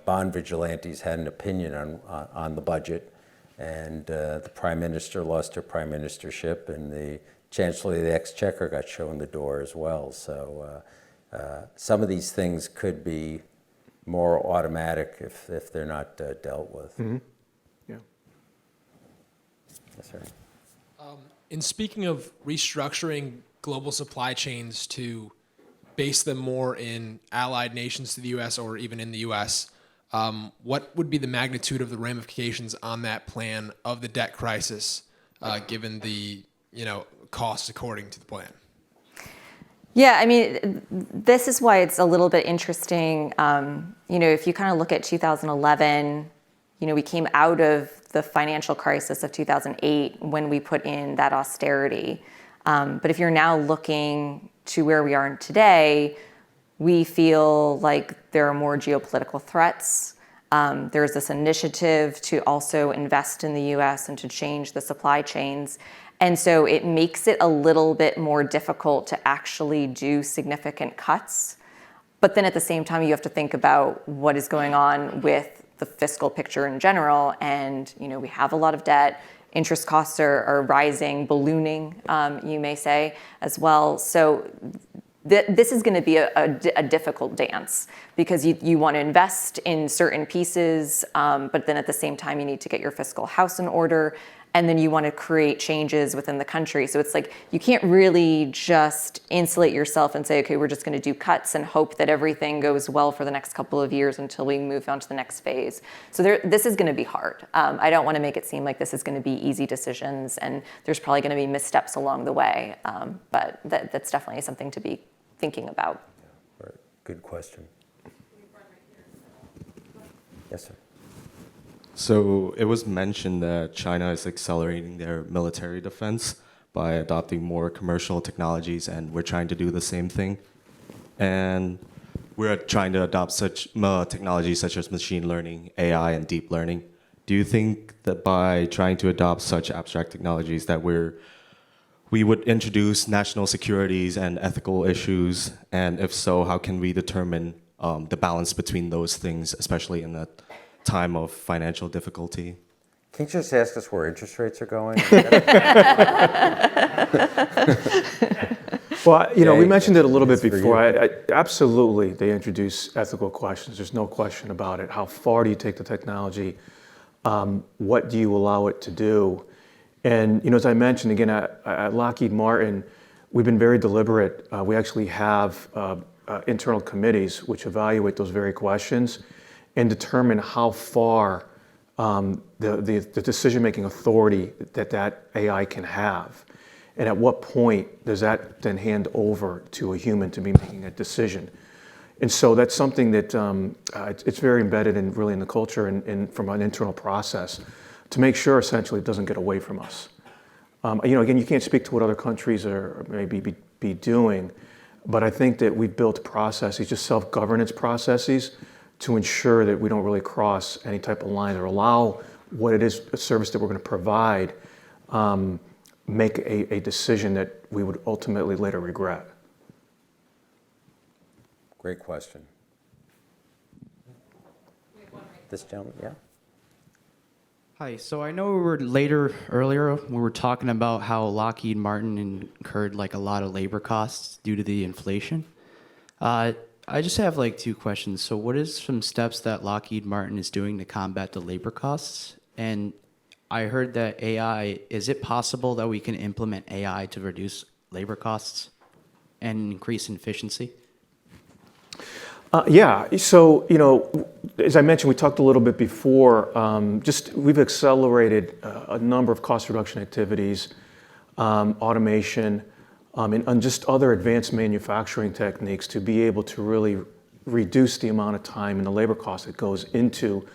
Bond vigilantes had an opinion on the budget, and the Prime Minister lost her prime ministership, and the Chancellor of the Exchequer got shown the door as well. So some of these things could be more automatic if they're not dealt with. Yeah. Yes, sir. In speaking of restructuring global supply chains to base them more in allied nations to the U.S. or even in the U.S., what would be the magnitude of the ramifications on that plan of the debt crisis, given the costs according to the plan? Yeah, I mean, this is why it's a little bit interesting. If you kind of look at 2011, we came out of the financial crisis of 2008 when we put in that austerity. But if you're now looking to where we are today, we feel like there are more geopolitical threats. There's this initiative to also invest in the U.S. and to change the supply chains. And so it makes it a little bit more difficult to actually do significant cuts. But then at the same time, you have to think about what is going on with the fiscal picture in general. And, we have a lot of debt. Interest costs are rising, ballooning, you may say, as well. So this is going to be a difficult dance because you want to invest in certain pieces, but then at the same time, you need to get your fiscal house in order. And then you want to create changes within the country. So it's like you can't really just insulate yourself and say, okay, we're just going to do cuts and hope that everything goes well for the next couple of years until we move on to the next phase. So this is going to be hard. I don't want to make it seem like this is going to be easy decisions, and there's probably going to be missteps along the way. But that's definitely something to be thinking about. Right. Good question. Yes, sir. So it was mentioned that China is accelerating their military defense by adopting more commercial technologies, and we're trying to do the same thing. And we're trying to adopt such technologies such as machine learning, AI, and deep learning. Do you think that by trying to adopt such abstract technologies that we would introduce national securities and ethical issues? And if so, how can we determine the balance between those things, especially in a time of financial difficulty? Can you just ask us where interest rates are going? Well, we Jay, mentioned it a little bit it's for before. Absolutely, they introduce ethical questions. There's no question about it. How far do you take the technology? What do you allow it to do? And as I mentioned again at Lockheed Martin, we've been very deliberate. We actually have internal committees which evaluate those very questions and determine how far the decision-making authority that AI can have. And at what point does that then hand over to a human to be making a decision? And so that's something that it's very embedded in really in the culture and from an internal process to make sure essentially it doesn't get away from us. Again, you can't speak to what other countries are maybe be doing, but I think that we've built processes, just self-governance processes, to ensure that we don't really cross any type of line or allow what it is, a service that we're going to provide, make a decision that we would ultimately later regret. Great question. This gentleman, yeah. Hi, so I know earlier we were talking about how Lockheed Martin incurred a lot of labor costs due to the inflation. I just have two questions. So what is some steps that Lockheed Martin is doing to combat the labor costs? And I heard that AI, is it possible that we can implement AI to reduce labor costs and increase efficiency? Yeah, so, as I mentioned, we talked a little bit before, we've accelerated a number of cost reduction activities, automation, and just other advanced manufacturing techniques to be able to really reduce the amount of time and the labor cost that goes into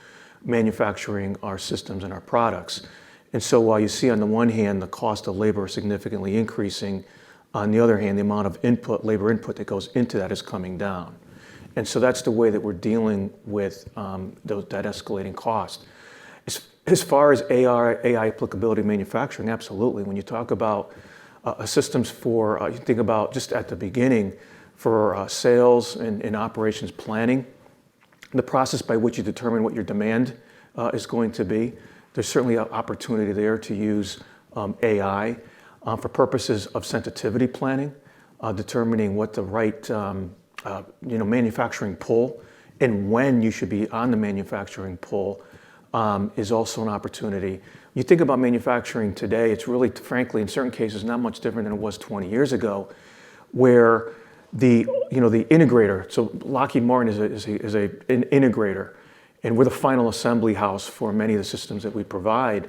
manufacturing our systems and our products. And so while you see on the one hand the cost of labor significantly increasing, on the other hand the amount of labor input that goes into that is coming down. And so that's the way that we're dealing with that escalating cost. As far as AI applicability in manufacturing, absolutely. When you talk about systems you think about just at the beginning for sales and operations planning, the process by which you determine what your demand is going to be. There's certainly an opportunity there to use AI for purposes of sensitivity planning, determining what the right manufacturing pull and when you should be on the manufacturing pull is also an opportunity. You think about manufacturing today, it's really, frankly, in certain cases, not much different than it was 20 years ago, where the integrator, so Lockheed Martin is an integrator, and we're the final assembly house for many of the systems that we provide.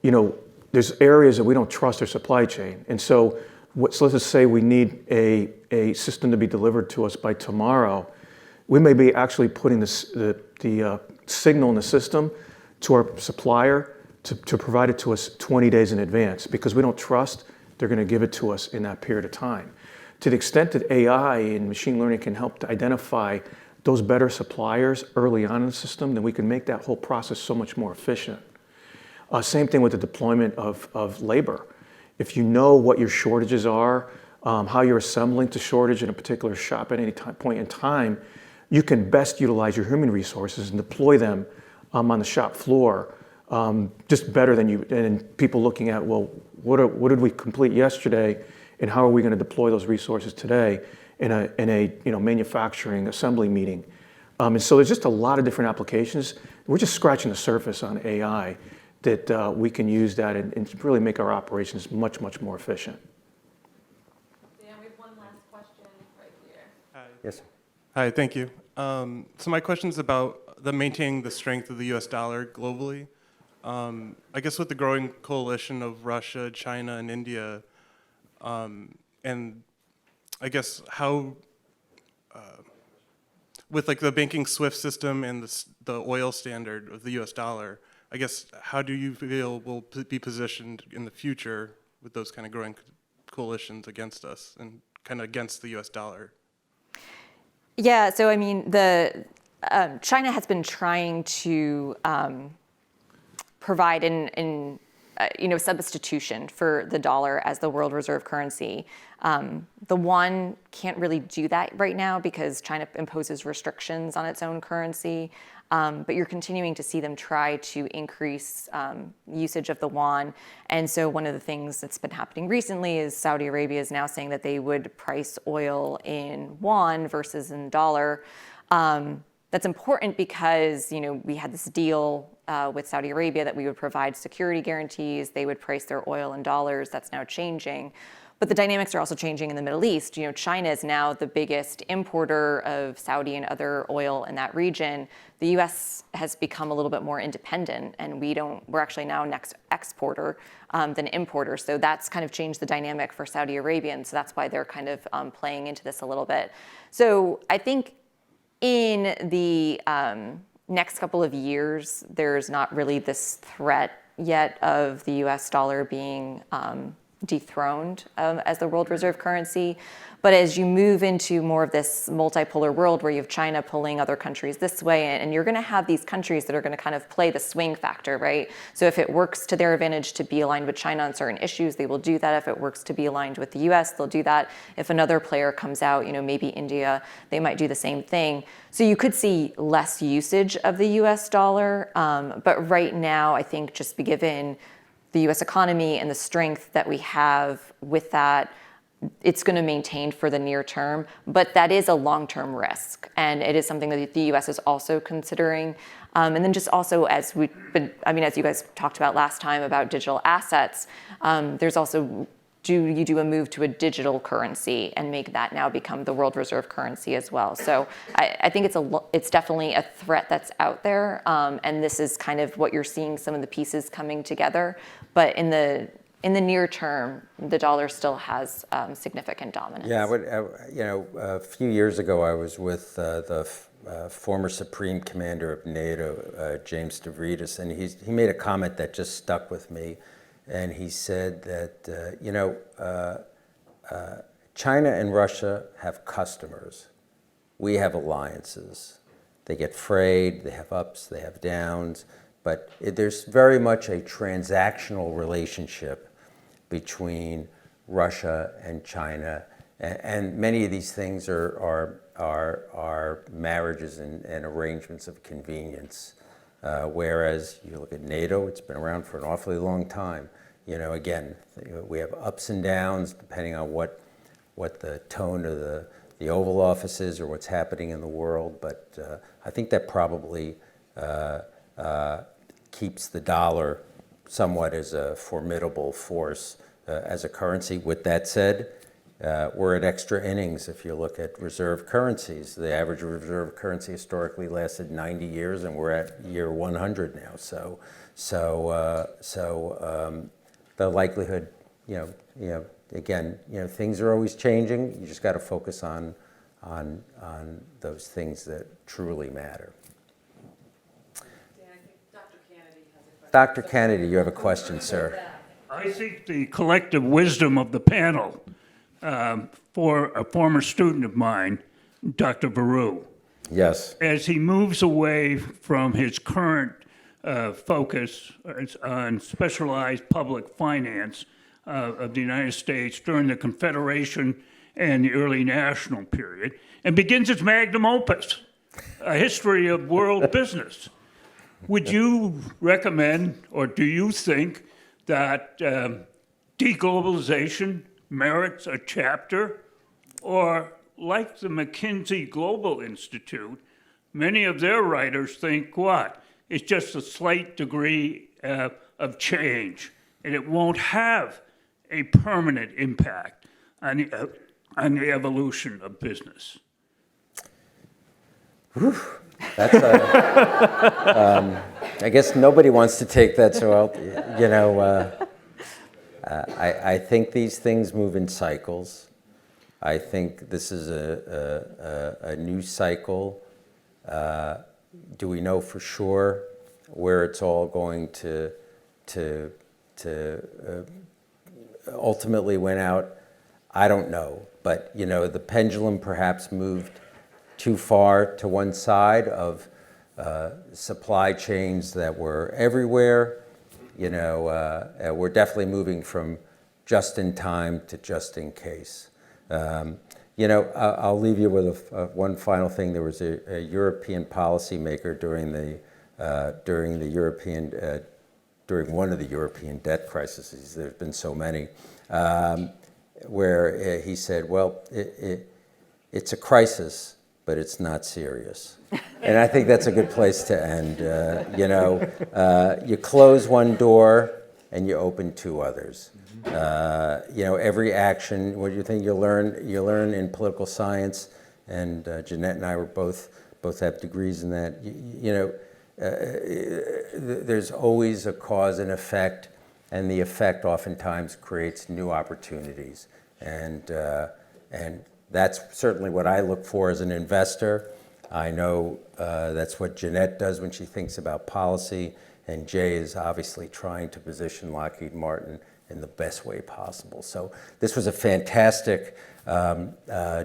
There's areas that we don't trust their supply chain. And so let's just say we need a system to be delivered to us by tomorrow. We may be actually putting the signal in the system to our supplier to provide it to us 20 days in advance because we don't trust they're going to give it to us in that period of time. To the extent that AI and machine learning can help to identify those better suppliers early on in the system, then we can make that whole process so much more efficient. Same thing with the deployment of labor. If you know what your shortages are, how you're assembling to shortage in a particular shop at any point in time, you can best utilize your human resources and deploy them on the shop floor just better than people looking at, well, what did we complete yesterday and how are we going to deploy those resources today in a manufacturing assembly meeting. And so there's just a lot of different applications. We're just scratching the surface on AI that we can use that and really make our operations much, much more efficient. Dan, we have one last question right here. Hi. Yes. Hi, thank you. So my question is about maintaining the strength of the U.S. dollar globally. I guess with the growing coalition of Russia, China, and India, and I guess how, with like the banking SWIFT system and the oil standard of the U.S. dollar, I guess how do you feel will be positioned in the future with those kind of growing coalitions against us and kind of against the U.S. dollar? Yeah, so I mean, China has been trying to provide an substitution for the dollar as the world reserve currency. The yuan can't really do that right now because China imposes restrictions on its own currency. But you're continuing to see them try to increase usage of the yuan. And so one of the things that's been happening recently is Saudi Arabia is now saying that they would price oil in yuan versus in dollar. That's important because, we had this deal with Saudi Arabia that we would provide security guarantees. They would price their oil in dollars. That's now changing. But the dynamics are also changing in the Middle East. China is now the biggest importer of Saudi and other oil in that region. The U.S. has become a little bit more independent, and we're actually now next exporter than importer. So that's kind of changed the dynamic for Saudi Arabia, and so that's why they're kind of playing into this a little bit. So I think in the next couple of years, there's not really this threat yet of the U.S. dollar being dethroned as the world reserve currency. But as you move into more of this multipolar world where you have China pulling other countries this way, and you're going to have these countries that are going to kind of play the swing factor, right? So if it works to their advantage to be aligned with China on certain issues, they will do that. If it works to be aligned with the US, they'll do that. If another player comes out, maybe India, they might do the same thing. So you could see less usage of the US dollar. But right now, I think just given the US economy and the strength that we have with that, it's going to maintain for the near term, but that is a long-term risk, and it is something that the U.S. is also considering. And then just also, as you guys talked about last time about digital assets, there's also do you do a move to a digital currency and make that now become the world reserve currency as well? So I think it's definitely a threat that's out there, and this is kind of what you're seeing, some of the pieces coming together. But in the near term, the dollar still has significant dominance. Yeah, a few years ago, I was with the former Supreme Commander of NATO, James DeVritis, and he made a comment that just stuck with me. And he said that, China and Russia have customers. We have alliances. They get frayed, they have ups, they have downs, but there's very much a transactional relationship between Russia and China. And many of these things are marriages and arrangements of convenience. Whereas you look at NATO, it's been around for an awfully long time. Again, we have ups and downs depending on what the tone of the Oval Office is or what's happening in the world. But I think that probably keeps the dollar somewhat as a formidable force as a currency. With that said, we're at extra innings if you look at reserve currencies. The average reserve currency historically lasted 90 years, and we're at year 100 now. So the likelihood, again, things are always changing. You just got to focus on those things that truly matter. Dan, I think Dr. Kennedy has a question. Dr. Kennedy, you have a question, sir. I seek the collective wisdom of the panel for a former student of mine, Dr. Veru. Yes. As he moves away from his current focus on specialized public finance of the United States during the Confederation and the early national period, and begins its magnum opus, a history of world business. Would you recommend, or do you think that de-globalization merits a chapter, or like the McKinsey Global Institute, many of their writers think what? It's just a slight degree of change, and it won't have a permanent impact on the evolution of business. That's I guess nobody wants to take that, so I think these things move in cycles. I think this is a new cycle. Do we know for sure where it's all going to ultimately win out? I don't know, but the pendulum perhaps moved too far to one side of supply chains that were everywhere. We're definitely moving from just in time to just in case. I'll leave you with one final thing. There was a European policymaker during one of the European debt crises. There's been so many, where he said, "Well, it's a crisis, but it's not serious." And I think that's a good place to end. You close one door and you open two others. Every action, what do you think you learn in political science, and Jeannette and I were both have degrees in that. There's always a cause and effect, and the effect oftentimes creates new opportunities. And that's certainly what I look for as an investor. I know that's what Jeannette does when she thinks about policy, and Jay is obviously trying to position Lockheed Martin in the best way possible. So this was a fantastic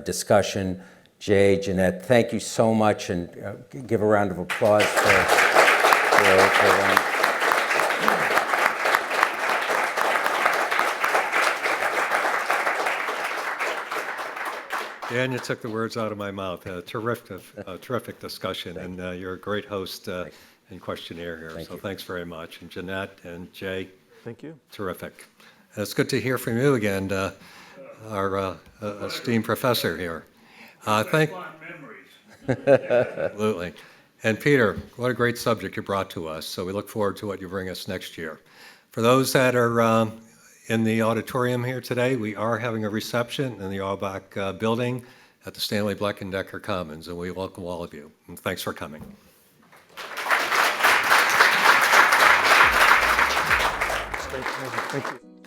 discussion. Jay, Jeannette, thank you so much, and give a round of applause for them. Dan, you took the words out of my mouth. Terrific discussion, and you're a great host and questionnaire here. So thanks very much. And Jeannette and Jay, Thank you. terrific. And it's good to hear from you again, our esteemed professor here. Absolutely. And Peter, what a great subject you brought to us. So we look forward to what you bring us next year. For those that are in the auditorium here today. We are having a reception in the Auerbach building at the Stanley Black & Decker Commons, and we welcome all of you. And thanks for coming. Thank you.